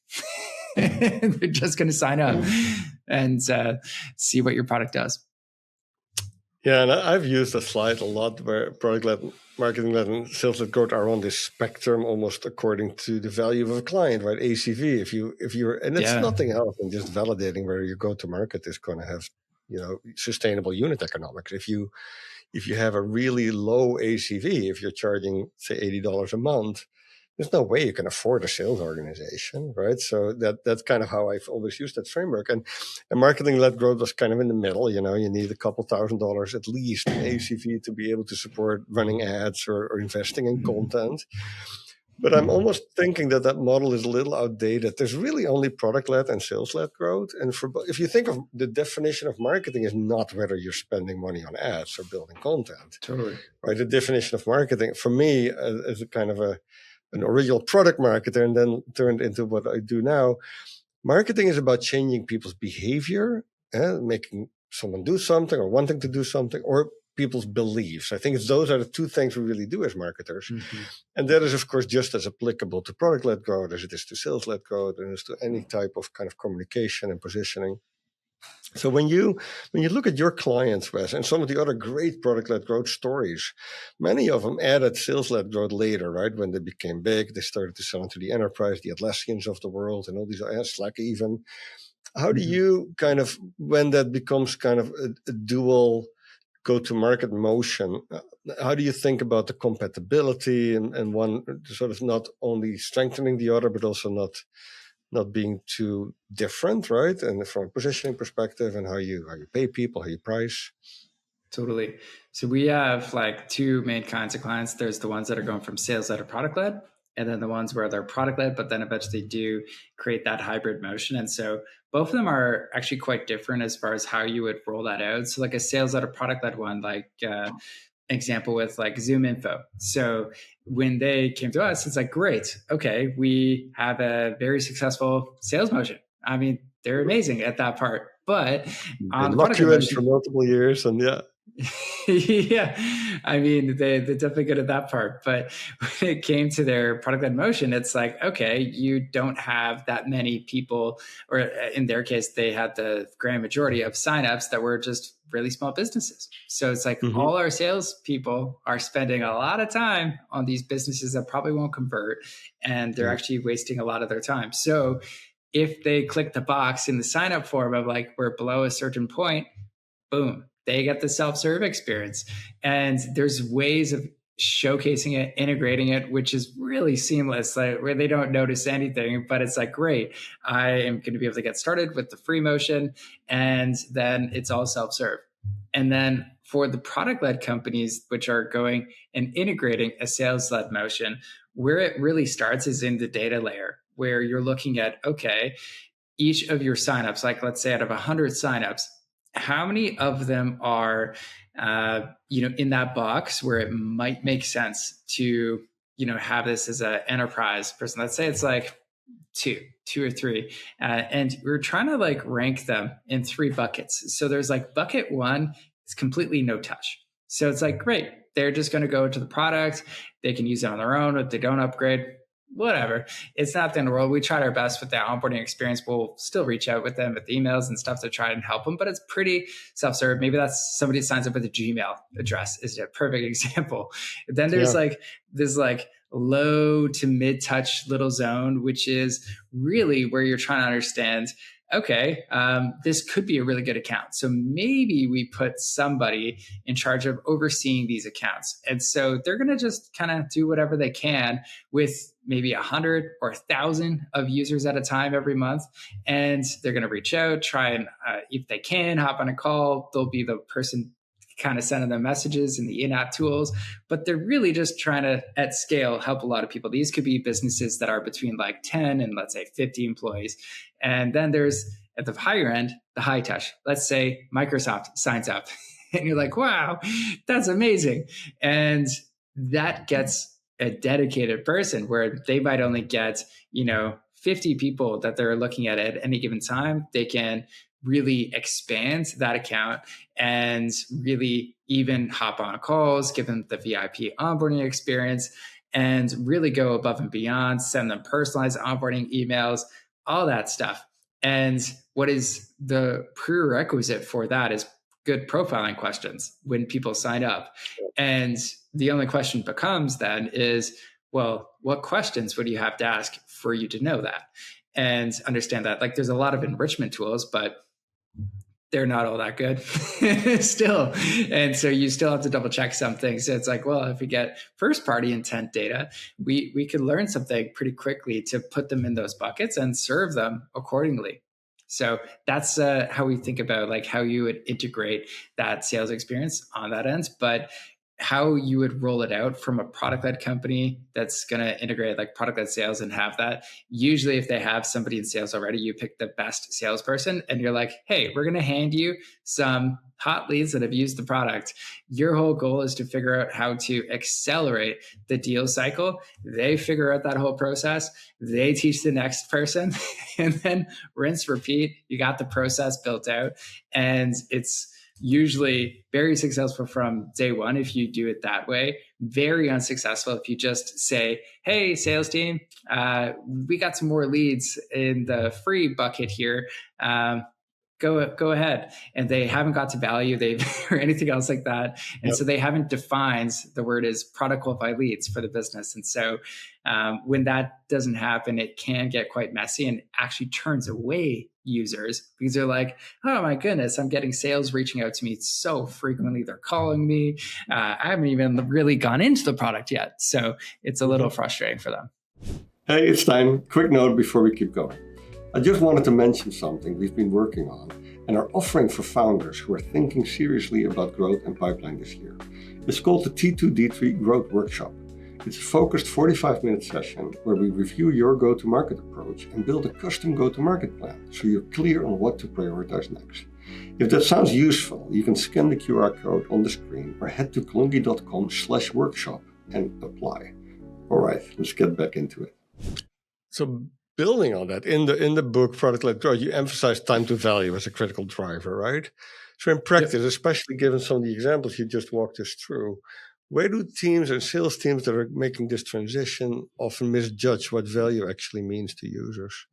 They're just going to sign up and see what your product does. Yeah, and I've used a slide a lot where product-led, marketing-led, and sales-led growth are on this spectrum, almost according to the value of a client, right? ACV. If you're, and it's nothing else than just validating where your go-to-market is going to have, sustainable unit economics. If you have a really low ACV, if you're charging say $80 a month, there's no way you can afford a sales organization, right? So that's kind of how I've always used that framework. And marketing-led growth was kind of in the middle. You need a couple $1,000s at least in ACV to be able to support running ads or investing in content. But I'm almost thinking that model is a little outdated. There's really only product-led and sales-led growth. And if you think of the definition of marketing is not whether you're spending money on ads or building content. Totally. Right? The definition of marketing, for me, as a kind of an original product marketer and then turned into what I do now. Marketing is about changing people's behavior, making someone do something or wanting to do something, or people's beliefs. I think those are the two things we really do as marketers. Mm-hmm. And that is, of course, just as applicable to product-led growth as it is to sales-led growth and as to any type of kind of communication and positioning. So when you look at your clients, Wes, and some of the other great product-led growth stories, many of them added sales-led growth later, right? When they became big, they started to sell into the enterprise, the Atlassians of the world, and all these, Slack even. How do you kind of, when that becomes kind of a dual go-to-market motion, how do you think about the compatibility and one sort of not only strengthening the other, but also not being too different, right? And from a positioning perspective and how you pay people, how you price. Totally. So we have like two main kinds of clients. There's the ones that are going from sales led to product led, and then the ones where they're product led, but then eventually do create that hybrid motion. And so both of them are actually quite different as far as how you would roll that out. So like a sales led or product led one, like example with like Zoom Info. So when they came to us, it's like, great. Okay. We have a very successful sales motion. I mean, they're amazing at that part, but on the product motion for multiple years and yeah, I mean, they're definitely good at that part. But when it came to their product-led motion, it's like, okay, you don't have that many people, or in their case, they had the grand majority of signups that were just really small businesses. So it's like all our salespeople are spending a lot of time on these businesses that probably won't convert, and they're actually wasting a lot of their time. So if they click the box in the sign-up form of like, we're below a certain point, boom, they get the self-serve experience. And there's ways of showcasing it, integrating it, which is really seamless, like where they don't notice anything, but it's like, great, I am going to be able to get started with the free motion, and then it's all self-serve. And then for the product-led companies, which are going and integrating a sales-led motion, where it really starts is in the data layer, where you're looking at, okay, each of your signups, like let's say out of 100 signups, how many of them are, in that box where it might make sense to, have this as an enterprise person? Let's say it's like two or three, and we're trying to like rank them in 3 buckets. So there's like bucket 1 is completely no touch. So it's like, great, they're just going to go to the product. They can use it on their own. If they don't upgrade, whatever. It's not the end of the world. We tried our best with the onboarding experience. We'll still reach out with them with emails and stuff to try and help them, but it's pretty self-serve. Maybe that's somebody signs up with a Gmail address is a perfect example. Then there's like this like low to mid touch little zone, which is really where you're trying to understand, okay, this could be a really good account. So maybe we put somebody in charge of overseeing these accounts. And so they're going to just kind of do whatever they can with maybe 100 or 1,000 of users at a time every month. And they're going to reach out, try and, if they can, hop on a call. They'll be the person kind of sending them messages in the in-app tools, but they're really just trying to, at scale, help a lot of people. These could be businesses that are between like 10 and let's say 50 employees. And then there's At the higher end, the high touch, let's say Microsoft signs up and you're like, wow, that's amazing. And that gets a dedicated person where they might only get, 50 people that they're looking at any given time. They can really expand that account and really even hop on calls, give them the VIP onboarding experience, and really go above and beyond, send them personalized onboarding emails, all that stuff. And what is the prerequisite for that is good profiling questions when people sign up. And the only question becomes then is, well, what questions would you have to ask for you to know that and understand that? Like, there's a lot of enrichment tools, but they're not all that good still. And so you still have to double check some things. So it's like, well, if we get first party intent data, we could learn something pretty quickly to put them in those buckets and serve them accordingly. So that's how we think about like how you would integrate that sales experience on that end. But how you would roll it out from a product-led company that's going to integrate like product-led sales and have that. Usually if they have somebody in sales already, you pick the best salesperson and you're like, hey, we're going to hand you some hot leads that have used the product. Your whole goal is to figure out how to accelerate the deal cycle. They figure out that whole process. They teach the next person and then rinse, repeat. You got the process built out, and it's usually very successful from day one if you do it that way. Very unsuccessful if you just say, hey, sales team, we got some more leads in the free bucket here. Go ahead. And they haven't got to value or anything else like that. And so they haven't defined the word is product qualified leads for the business. And so when that doesn't happen, it can get quite messy and actually turns away users because they're like, oh my goodness, I'm getting sales reaching out to me so frequently. They're calling me. I haven't even really gone into the product yet. So it's a little frustrating for them. Hey, it's Stijn. Quick note before we keep going. I just wanted to mention something we've been working on and are offering for founders who are thinking seriously about growth and pipeline this year. It's called the T2D3 Growth Workshop. It's a focused 45-minute session where we review your go-to-market approach and build a custom go-to-market plan so you're clear on what to prioritize next. If that sounds useful, you can scan the QR code on the screen or head to kalungi.com/workshop and apply. All right, let's get back into it. So building on that, in the book, Product-Led Growth, you emphasize time to value as a critical driver, right? So in practice, especially given some of the examples you just walked us through, where do teams and sales teams that are making this transition often misjudge what value actually means to users?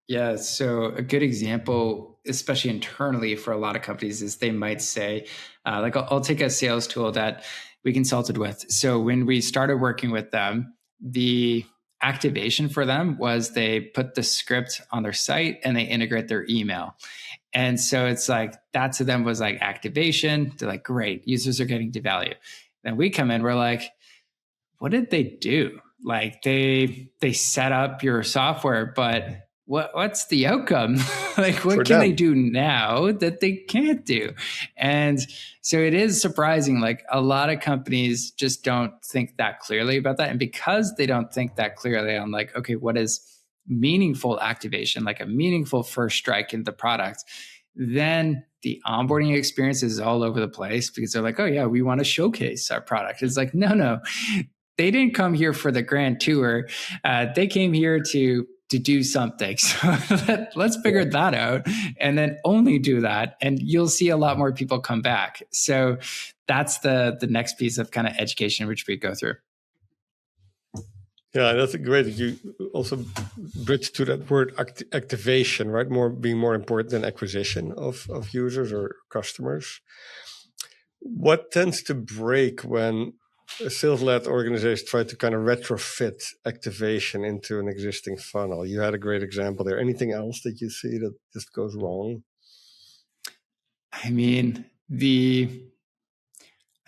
Yeah, so a good example, especially internally for a lot of companies, is they might say, I'll take a sales tool that we consulted with. So when we started working with them, the activation for them was they put the script on their site and they integrate their email. And so it's like, that to them was like activation. They're like, great, users are getting to value. Then we come in, we're like, what did they do? Like they set up your software, but what's the outcome? Like, what can they do now that they can't do? And so it is surprising. Like a lot of companies just don't think that clearly about that. And because they don't think that clearly on like, okay, what is meaningful activation, like a meaningful first strike in the product, then the onboarding experience is all over the place because they're like, oh yeah, we want to showcase our product. It's like, no, they didn't come here for the grand tour. They came here to do something. So let's figure that out and then only do that. And you'll see a lot more people come back. So that's the next piece of kind of education, which we go through. Yeah, that's great that you also bridge to that word activation, right? Being more important than acquisition of users or customers. What tends to break when a sales-led organization try to kind of retrofit activation into an existing funnel? You had a great example there. Anything else that you see that just goes wrong? I mean, I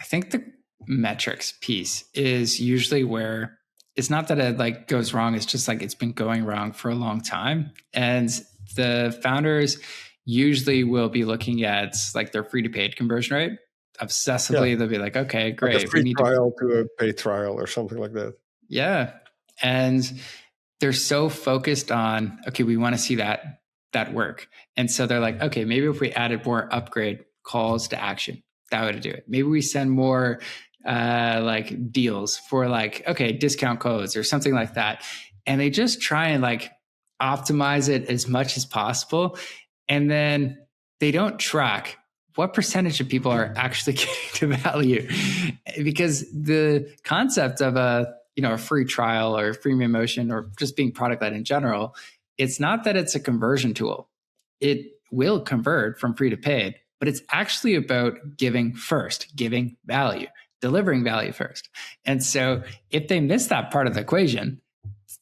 think the metrics piece is usually where it's not that it like goes wrong. It's just like it's been going wrong for a long time. And the founders usually will be looking at like their free to paid conversion rate. Obsessively, they'll be like, okay, great. Like a free trial to a paid trial or something like that. Yeah. And they're so focused on, okay, we want to see that that work. And so they're like, okay, maybe if we added more upgrade calls to action, that would do it. Maybe we send more like deals for like, okay, discount codes or something like that. And they just try and like optimize it as much as possible. And then they don't track what percentage of people are actually getting to value, because the concept of a free trial or freemium motion or just being product led in general, it's not that it's a conversion tool. It will convert from free to paid, but it's actually about giving first, giving value, delivering value first. And so if they miss that part of the equation,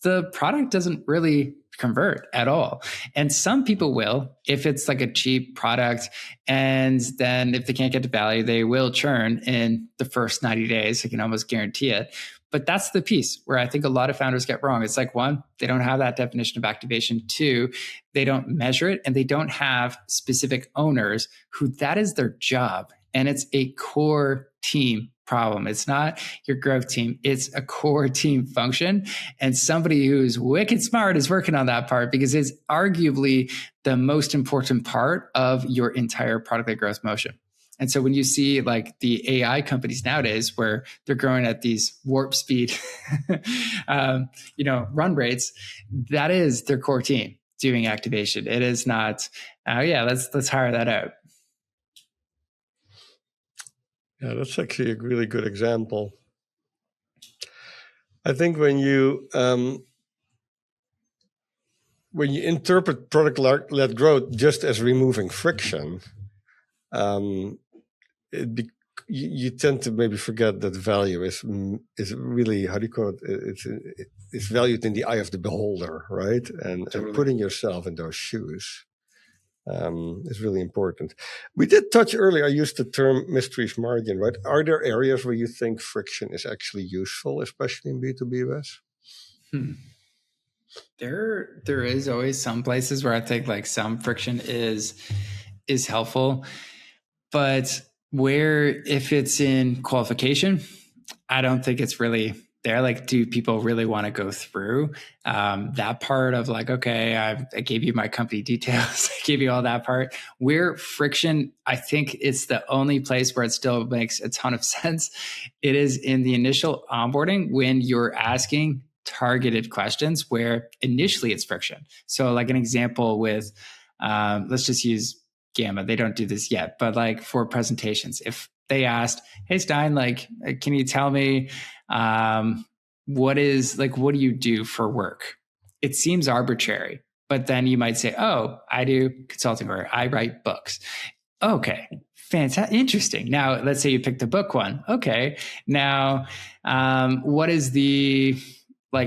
the product doesn't really convert at all. And some people will, if it's like a cheap product, and then if they can't get to value, they will churn in the first 90 days. I can almost guarantee it. But that's the piece where I think a lot of founders get wrong. It's like, one, they don't have that definition of activation. Two, they don't measure it, and they don't have specific owners who that is their job. And it's a core team problem. It's not your growth team. It's a core team function. And somebody who's wicked smart is working on that part, because it's arguably the most important part of your entire product-led growth motion. And so when you see like the AI companies nowadays, where they're growing at these warp speed, run rates, that is their core team doing activation. It is not, let's hire that out. Yeah, that's actually a really good example. I think when you interpret product-led growth just as removing friction, you tend to maybe forget that value is really, how do you call it? It's valued in the eye of the beholder, right? And putting yourself in those shoes is really important. We did touch earlier, I used the term mysteries margin, right? Are there areas where you think friction is actually useful, especially in B2B, Wes? There is always some places where I think like some friction is helpful, but where if it's in qualification, I don't think it's really there. Like, do people really want to go through that part of like, okay, I gave you my company details, I gave you all that part. Where friction, I think it's the only place where it still makes a ton of sense. It is in the initial onboarding when you're asking targeted questions where initially it's friction. So like an example with, let's just use Gamma. They don't do this yet, but like for presentations, if they asked, hey Stijn, like, can you tell me, what do you do for work? It seems arbitrary, but then you might say, oh, I do consulting or I write books. Okay. Fantastic. Interesting. Now, let's say you pick the book one. Okay. Now, what is the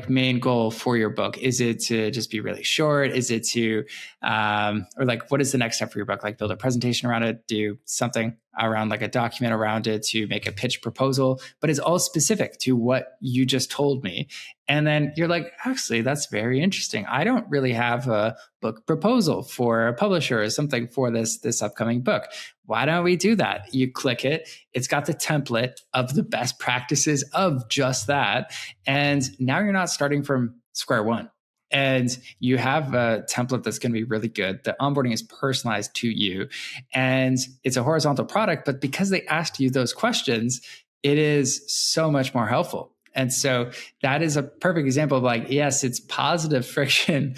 main goal for your book? Is it to just be really short? Is it to, or like, what is the next step for your book? Like build a presentation around it, do something around like a document around it to make a pitch proposal, but it's all specific to what you just told me. And then you're like, actually, that's very interesting. I don't really have a book proposal for a publisher or something for this upcoming book. Why don't we do that? You click it. It's got the template of the best practices of just that. And now you're not starting from square one. And you have a template that's going to be really good. The onboarding is personalized to you. And it's a horizontal product, but because they asked you those questions, it is so much more helpful. And so that is a perfect example of like, yes, it's positive friction,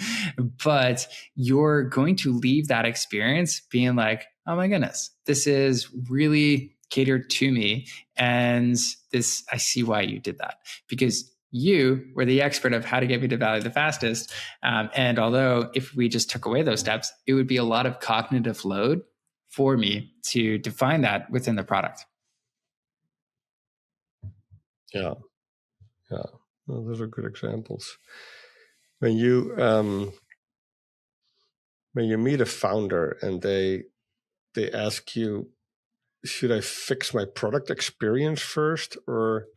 but you're going to leave that experience being like, oh my goodness, this is really catered to me. And this, I see why you did that, because you were the expert of how to get me to value the fastest. And although if we just took away those steps, it would be a lot of cognitive load for me to define that within the product. Yeah. Yeah. Well, those are good examples. When you meet a founder and they ask you, should I fix my product experience first or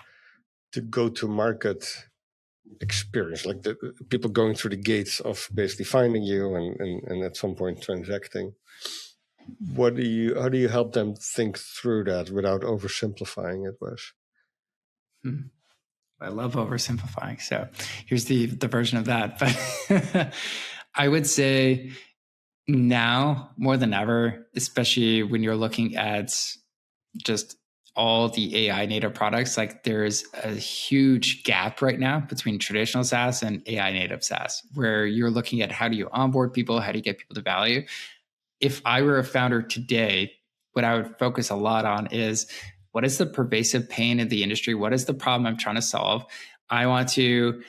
to go to market experience, like the people going through the gates of basically finding you and at some point transacting? How do you help them think through that without oversimplifying it, Wes? I love oversimplifying. So here's the version of that. But I would say Now more than ever, especially when you're looking at just all the AI native products, like there's a huge gap right now between traditional SaaS and AI native SaaS, where you're looking at how do you onboard people, how do you get people to value. If I were a founder today, what I would focus a lot on is what is the pervasive pain in the industry? What is the problem I'm trying to solve? I want to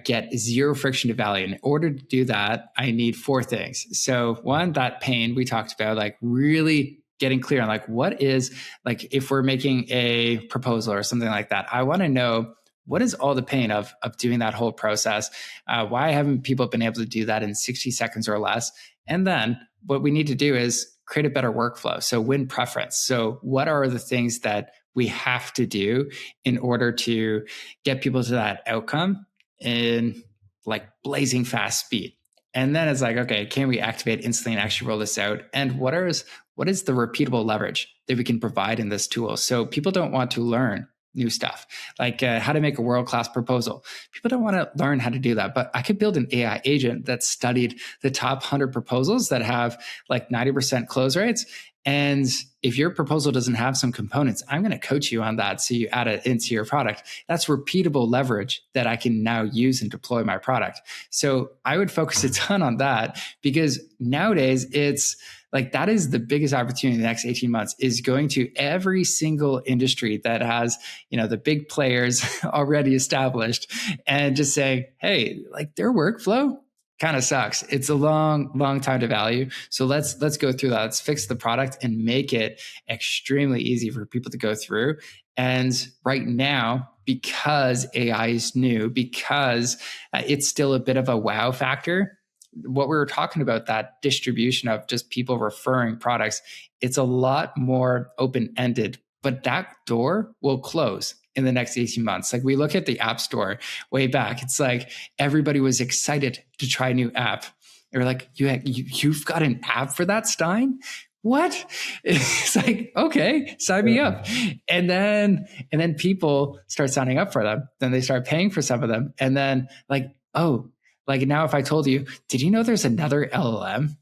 get zero friction to value. In order to do that, I need four things. So one, that pain we talked about, like really getting clear on like what is, like if we're making a proposal or something like that, I want to know what is all the pain of doing that whole process? Why haven't people been able to do that in 60 seconds or less? And then what we need to do is create a better workflow. So win preference. So what are the things that we have to do in order to get people to that outcome in like blazing fast speed? And then it's like, okay, can we activate instantly and actually roll this out? And what is the repeatable leverage that we can provide in this tool? So people don't want to learn new stuff, like how to make a world-class proposal. People don't want to learn how to do that, but I could build an AI agent that studied the top 100 proposals that have like 90% close rates. And if your proposal doesn't have some components, I'm going to coach you on that. So you add it into your product. That's repeatable leverage that I can now use and deploy my product. So I would focus a ton on that, because nowadays it's like that is the biggest opportunity in the next 18 months, is going to every single industry that has, the big players already established, and just saying, hey, like their workflow kind of sucks. It's a long time to value. So let's go through that. Let's fix the product and make it extremely easy for people to go through. And right now, because AI is new, because it's still a bit of a wow factor, what we were talking about, that distribution of just people referring products, it's a lot more open-ended, but that door will close in the next 18 months. Like we look at the App Store way back, it's like everybody was excited to try a new app. They're like, you've got an app for that, Stijn? What? It's like, okay, sign me up. And then people start signing up for them. Then they start paying for some of them. And then like, oh, like now if I told you, did you know there's another LLM?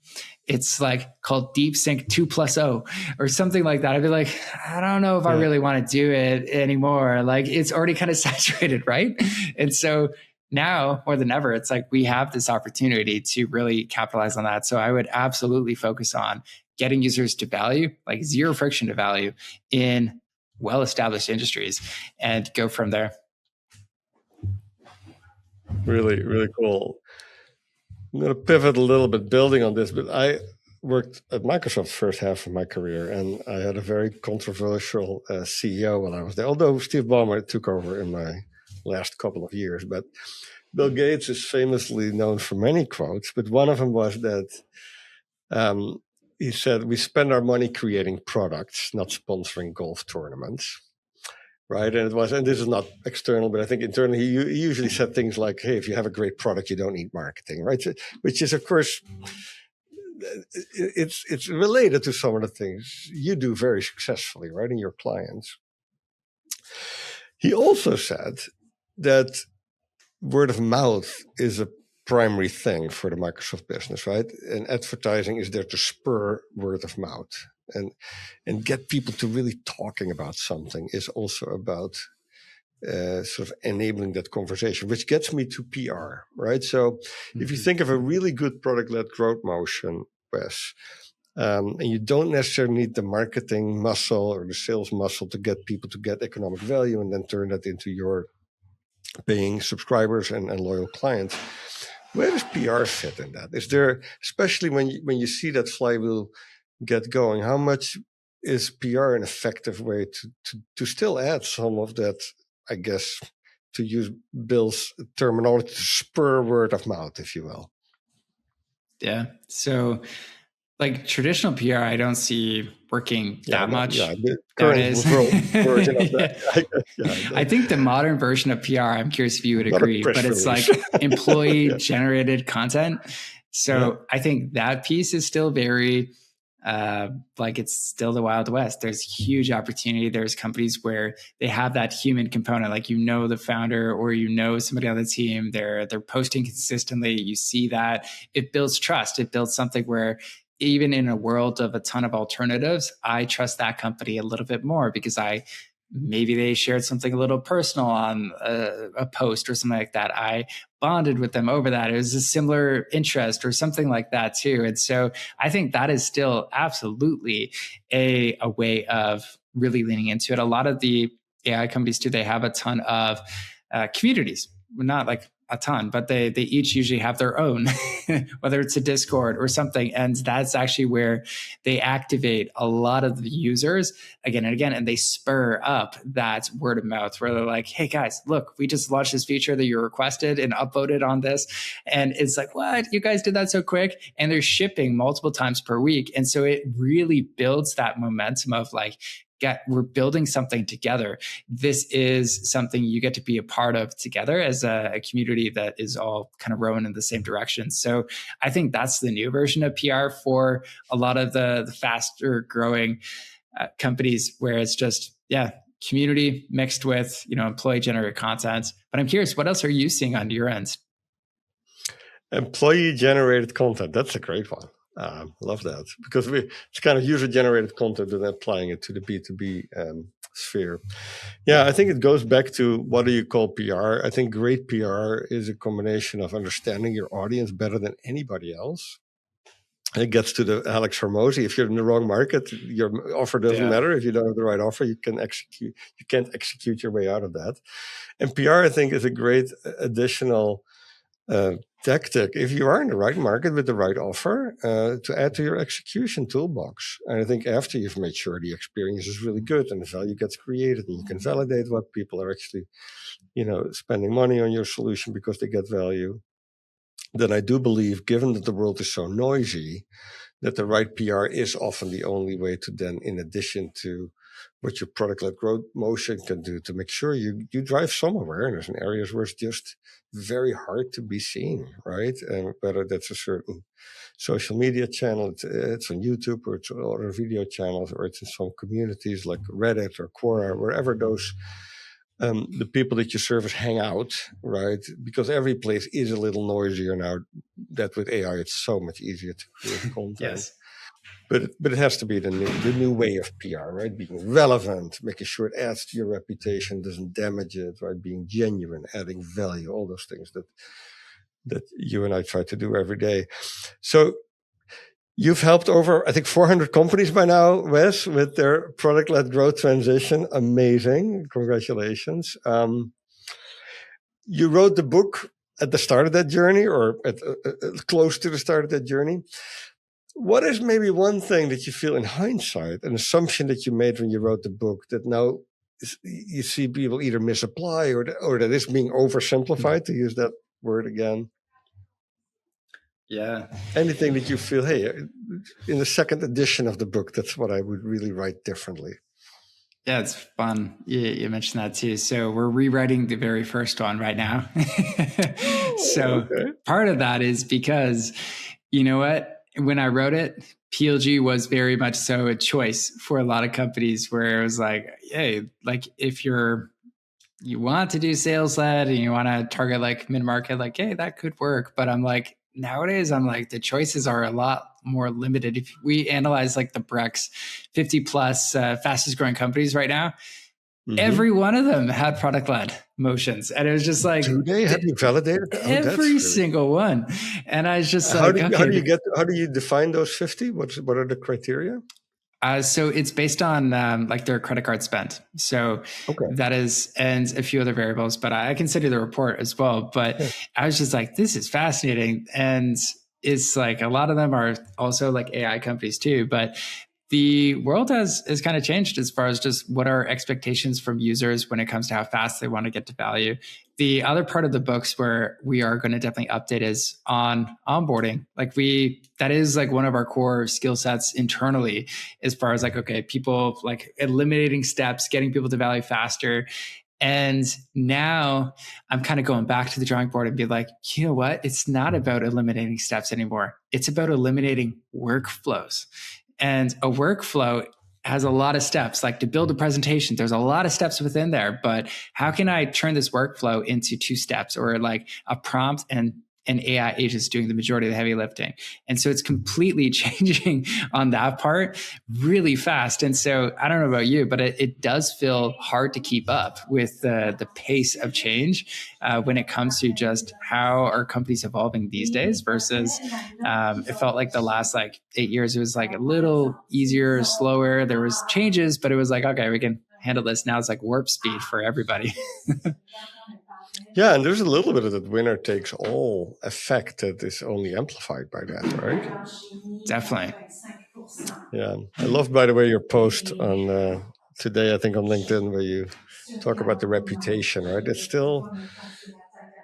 It's like called DeepSync 2+0 or something like that. I'd be like, I don't know if I really want to do it anymore. Like it's already kind of saturated, right? And so now more than ever, it's like we have this opportunity to really capitalize on that. So I would absolutely focus on getting users to value, like zero friction to value in well-established industries, and go from there. Really, really cool. I'm going to pivot a little bit building on this, but I worked at Microsoft first half of my career, and I had a very controversial CEO when I was there, although Steve Ballmer took over in my last couple of years. But Bill Gates is famously known for many quotes, but one of them was that he said, we spend our money creating products, not sponsoring golf tournaments. Right. And this is not external, but I think internally, he usually said things like, hey, if you have a great product, you don't need marketing. Right. So, which is, of course, it's related to some of the things you do very successfully, right, in your clients. He also said that word of mouth is a primary thing for the Microsoft business, right? And advertising is there to spur word of mouth. And get people to really talking about something is also about sort of enabling that conversation, which gets me to PR, right? So if you think of a really good product-led growth motion, Wes, and you don't necessarily need the marketing muscle or the sales muscle to get people to get economic value and then turn that into your paying subscribers and loyal clients, where does PR fit in that? Is there, especially when you see that flywheel get going, how much is PR an effective way to still add some of that, I guess, to use Bill's terminology, to spur word of mouth, if you will? Yeah. So like traditional PR, I don't see working that much. Yeah, the current version of that. I think the modern version of PR, I'm curious if you would agree, but it's like employee generated content. So I think that piece is still very like it's still the Wild West. There's huge opportunity. There's companies where they have that human component, like, the founder or somebody on the team. They're posting consistently. You see that it builds trust. It builds something where even in a world of a ton of alternatives, I trust that company a little bit more because maybe they shared something a little personal on a post or something like that. I bonded with them over that. It was a similar interest or something like that too. And so I think that is still absolutely a way of really leaning into it. A lot of the AI companies too, they have a ton of communities, not like a ton, but they each usually have their own, whether it's a Discord or something. And that's actually where they activate a lot of the users again and again, and they spur up that word of mouth where they're like, hey guys, look, we just launched this feature that you requested and upvoted on this. And it's like, what? You guys did that so quick? And they're shipping multiple times per week. And so it really builds that momentum of like, we're building something together. This is something you get to be a part of together as a community that is all kind of rowing in the same direction. So I think that's the new version of PR for a lot of the faster growing companies, where it's just, community mixed with, employee generated content. But I'm curious, what else are you seeing on your end? Employee generated content. That's a great one. Love that, because it's kind of user generated content and applying it to the B2B sphere. Yeah, I think it goes back to, what do you call PR? I think great PR is a combination of understanding your audience better than anybody else. It gets to the Alex Hormozy. If you're in the wrong market, your offer doesn't matter. If you don't have the right offer, you can't execute your way out of that. And PR, I think, is a great additional tactic if you are in the right market with the right offer to add to your execution toolbox. And I think after you've made sure the experience is really good and the value gets created and you can validate what people are actually, spending money on your solution because they get value, then I do believe, given that the world is so noisy, that the right PR is often the only way to then, in addition to what your product-led growth motion can do, to make sure you drive some awareness in areas where it's just very hard to be seen, right? And whether that's a certain social media channel, it's on YouTube, or it's on other video channels, or it's in some communities like Reddit or Quora, wherever those the people that you service hang out, right? Because every place is a little noisier now. That with AI, it's so much easier to create content. Yes. But it has to be the new way of PR, right? Being relevant, making sure it adds to your reputation, doesn't damage it, right? Being genuine, adding value, all those things that you and I try to do every day. So you've helped over, I think, 400 companies by now, Wes, with their product-led growth transition. Amazing. Congratulations. You wrote the book at the start of that journey, or at close to the start of that journey. What is maybe one thing that you feel in hindsight, an assumption that you made when you wrote the book, that now you see people either misapply or that is being oversimplified, to use that word again? Yeah. Anything that you feel, hey, in the second edition of the book, that's what I would really write differently? Yeah, it's fun. You mentioned that too. So we're rewriting the very first one right now. Part of that is because, you know what? When I wrote it, PLG was very much so a choice for a lot of companies, where it was like, hey, like if you want to do sales led and you want to target like mid-market, like, hey, that could work. But I'm like, nowadays, the choices are a lot more limited. If we analyze like the Brex 50 plus fastest growing companies right now, every one of them had product-led motions. And it was just like, do they? Have you validated every single one? And I was just how do you define those 50? What are the criteria? So it's based on like their credit card spend. So that is, and a few other variables, but I consider the report as well. But I was just like, this is fascinating. And it's like, a lot of them are also like AI companies too, but the world has kind of changed as far as just what are expectations from users when it comes to how fast they want to get to value. The other part of the books where we are going to definitely update is on onboarding. Like that is like one of our core skill sets internally, as far as like, okay, people like eliminating steps, getting people to value faster. And now I'm kind of going back to the drawing board and be like, you know what? It's not about eliminating steps anymore. It's about eliminating workflows. And a workflow has a lot of steps. Like to build a presentation, there's a lot of steps within there, but how can I turn this workflow into 2 steps, or like a prompt and an AI agents doing the majority of the heavy lifting? And so it's completely changing on that part really fast. And so I don't know about you, but it does feel hard to keep up with the pace of change when it comes to just how are companies evolving these days versus it felt like the last like 8 years, it was like a little easier, slower. There was changes, but it was like, okay, we can handle this. Now it's like warp speed for everybody. Yeah, and there's a little bit of that winner takes all effect that is only amplified by that, right? Definitely. Yeah, I love, by the way, your post on today, I think on LinkedIn, where you talk about the reputation, right? It's still,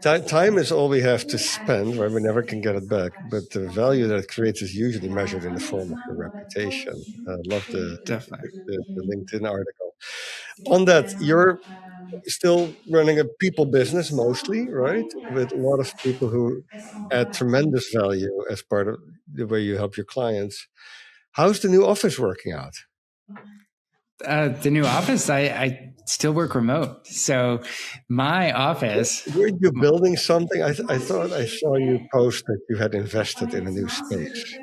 time is all we have to spend, right? We never can get it back, but the value that it creates is usually measured in the form of your reputation. I love the LinkedIn article. On that, you're still running a people business mostly, right? With a lot of people who add tremendous value as part of the way you help your clients. How's the new office working out? The new office, I still work remote. So my office. Were you building something? I thought I saw you post that you had invested in a new space.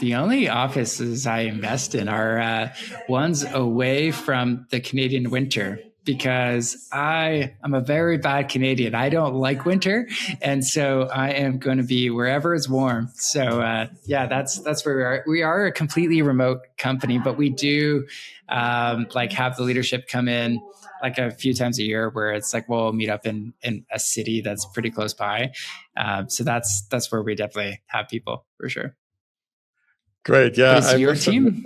The only offices I invest in are ones away from the Canadian winter, because I am a very bad Canadian. I don't like winter. And so I am going to be wherever it's warm. So yeah, that's where we are. We are a completely remote company, but we do like have the leadership come in like a few times a year, where it's like we'll meet up in a city that's pretty close by. So that's where we definitely have people for sure. Great. Yeah. But is your team?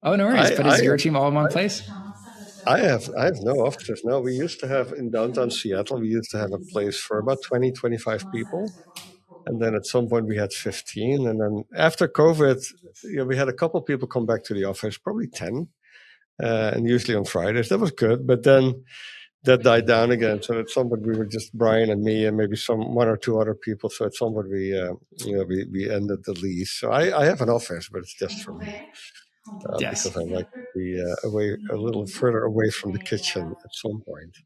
Oh, no worries. But is your team all in one place? I have no offices. No, we used to have in downtown Seattle, we used to have a place for about 20, 25 people. And then at some point we had 15. And then after COVID, we had a couple of people come back to the office, probably 10. And usually on Fridays. That was good. But then that died down again. So at some point we were just Brian and me and maybe one or two other people. So at some point we ended the lease. So I have an office, but it's just for me. Yes. Because I like to be a little further away from the kitchen at some point.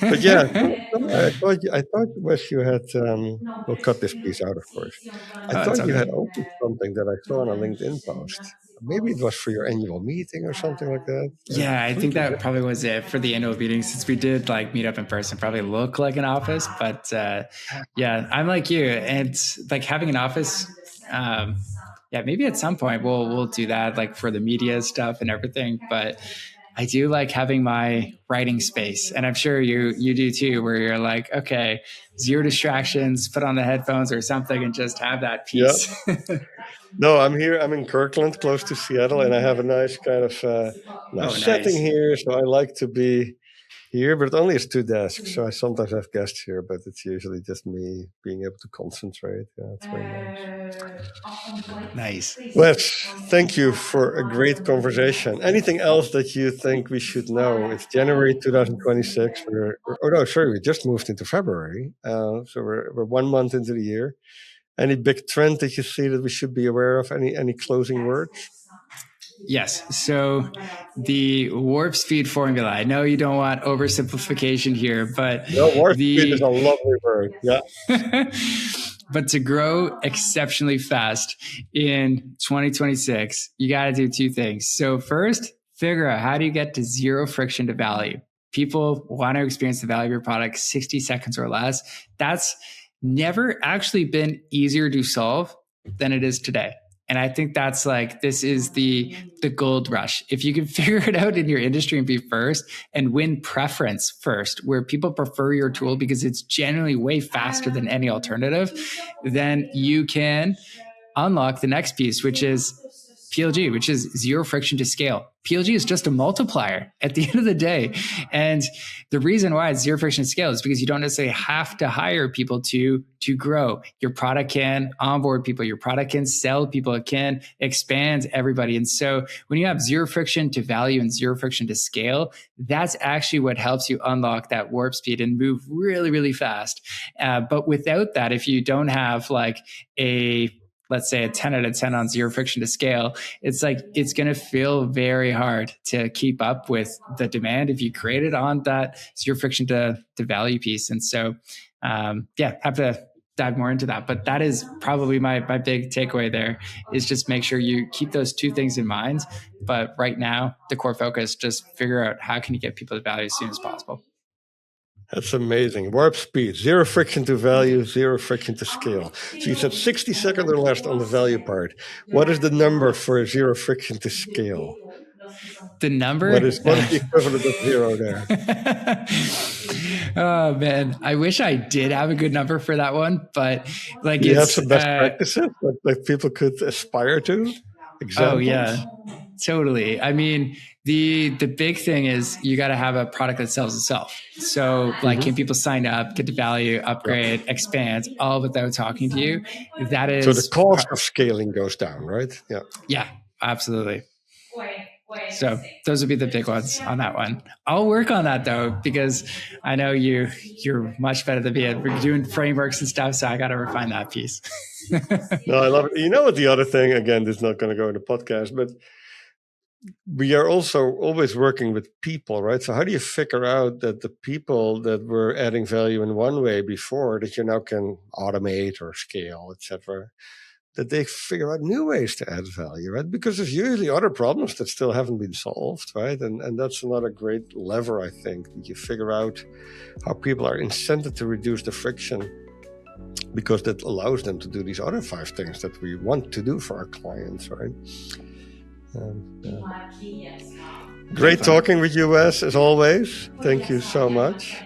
But yeah, I thought Wes, you had. We'll cut this piece out, of course. I thought you had opened something that I saw on a LinkedIn post. Maybe it was for your annual meeting or something like that. Yeah, I think that probably was it for the annual meeting, since we did like meet up in person, probably look like an office. But yeah, I'm like you, and like having an office. Yeah, maybe at some point we'll do that, like for the media stuff and everything. But I do like having my writing space, and I'm sure you do too, where you're like, okay, 0 distractions, put on the headphones or something, and just have that peace. Yeah. No, I'm here. I'm in Kirkland, close to Seattle, and I have a nice kind of setting here. So I like to be here, but it only has 2 desks. So I sometimes have guests here, but it's usually just me being able to concentrate. Yeah, it's very nice. Nice. Wes, thank you for a great conversation. Anything else that you think we should know? It's January 2026. We just moved into February. So we're 1 month into the year. Any big trend that you see that we should be aware of? Any closing words? Yes. So the warp speed formula. I know you don't want oversimplification here, but warp speed is a lovely word. Yeah. But to grow exceptionally fast in 2026, you got to do 2 things. So first, figure out how do you get to 0 friction to value. People want to experience the value of your product 60 seconds or less. That's never actually been easier to solve than it is today. And I think that's like, this is the gold rush. If you can figure it out in your industry and be first and win preference first, where people prefer your tool because it's generally way faster than any alternative, then you can unlock the next piece, which is PLG, which is 0 friction to scale. PLG is just a multiplier at the end of the day. And the reason why it's 0 friction to scale is because you don't necessarily have to hire people to grow. Your product can onboard people. Your product can sell people. It can expand everybody. And so when you have 0 friction to value and 0 friction to scale, that's actually what helps you unlock that warp speed and move really, really fast. But without that, if you don't have like a let's say a 10 out of 10 on zero friction to scale, it's like, it's going to feel very hard to keep up with the demand if you create it on that zero friction to value piece. And so, have to dive more into that. But that is probably my big takeaway there, is just make sure you keep those two things in mind. But right now, the core focus, just figure out how can you get people to value as soon as possible. That's amazing. Warp speed, zero friction to value, zero friction to scale. So you said 60 seconds or less on the value part. What is the number for zero friction to scale? The number? What is the equivalent of zero there? Oh man, I wish I did have a good number for that one, but like, you have some best practices that people could aspire to? Examples? Oh yeah, totally. I mean, the big thing is you got to have a product that sells itself. So like, can people sign up, get the value, upgrade, expand, all without talking to you? That is. So the cost of scaling goes down, right? Yeah. Yeah, absolutely. So those would be the big ones on that one. I'll work on that though, because I know you're much better than me. We're doing frameworks and stuff, so I got to refine that piece. No, I love it. You know what the other thing, again, this is not going to go in the podcast, but we are also always working with people, right? So how do you figure out that the people that were adding value in one way before, that you now can automate or scale, etc., that they figure out new ways to add value, right? Because there's usually other problems that still haven't been solved, right? And that's another great lever, I think, that you figure out how people are incented to reduce the friction, because that allows them to do these other 5 things that we want to do for our clients, right? Great talking with you, Wes, as always. Thank you so much.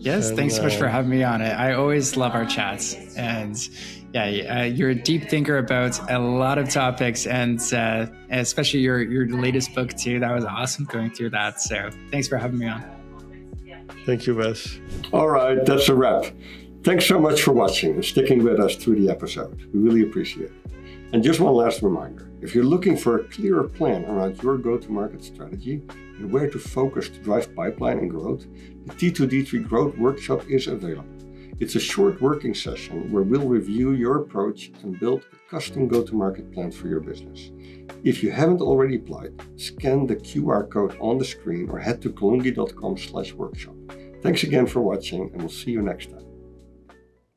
Yes, thanks so much for having me on it. I always love our chats. And you're a deep thinker about a lot of topics, and especially your latest book too. That was awesome going through that. So thanks for having me on. Thank you, Wes. All right, that's a wrap. Thanks so much for watching and sticking with us through the episode. We really appreciate it. And just one last reminder, if you're looking for a clearer plan around your go-to-market strategy and where to focus to drive pipeline and growth, the T2D3 Growth Workshop is available. It's a short working session where we'll review your approach and build a custom go-to-market plan for your business. If you haven't already applied, scan the QR code on the screen or head to kalungi.com/workshop. Thanks again for watching, and we'll see you next time.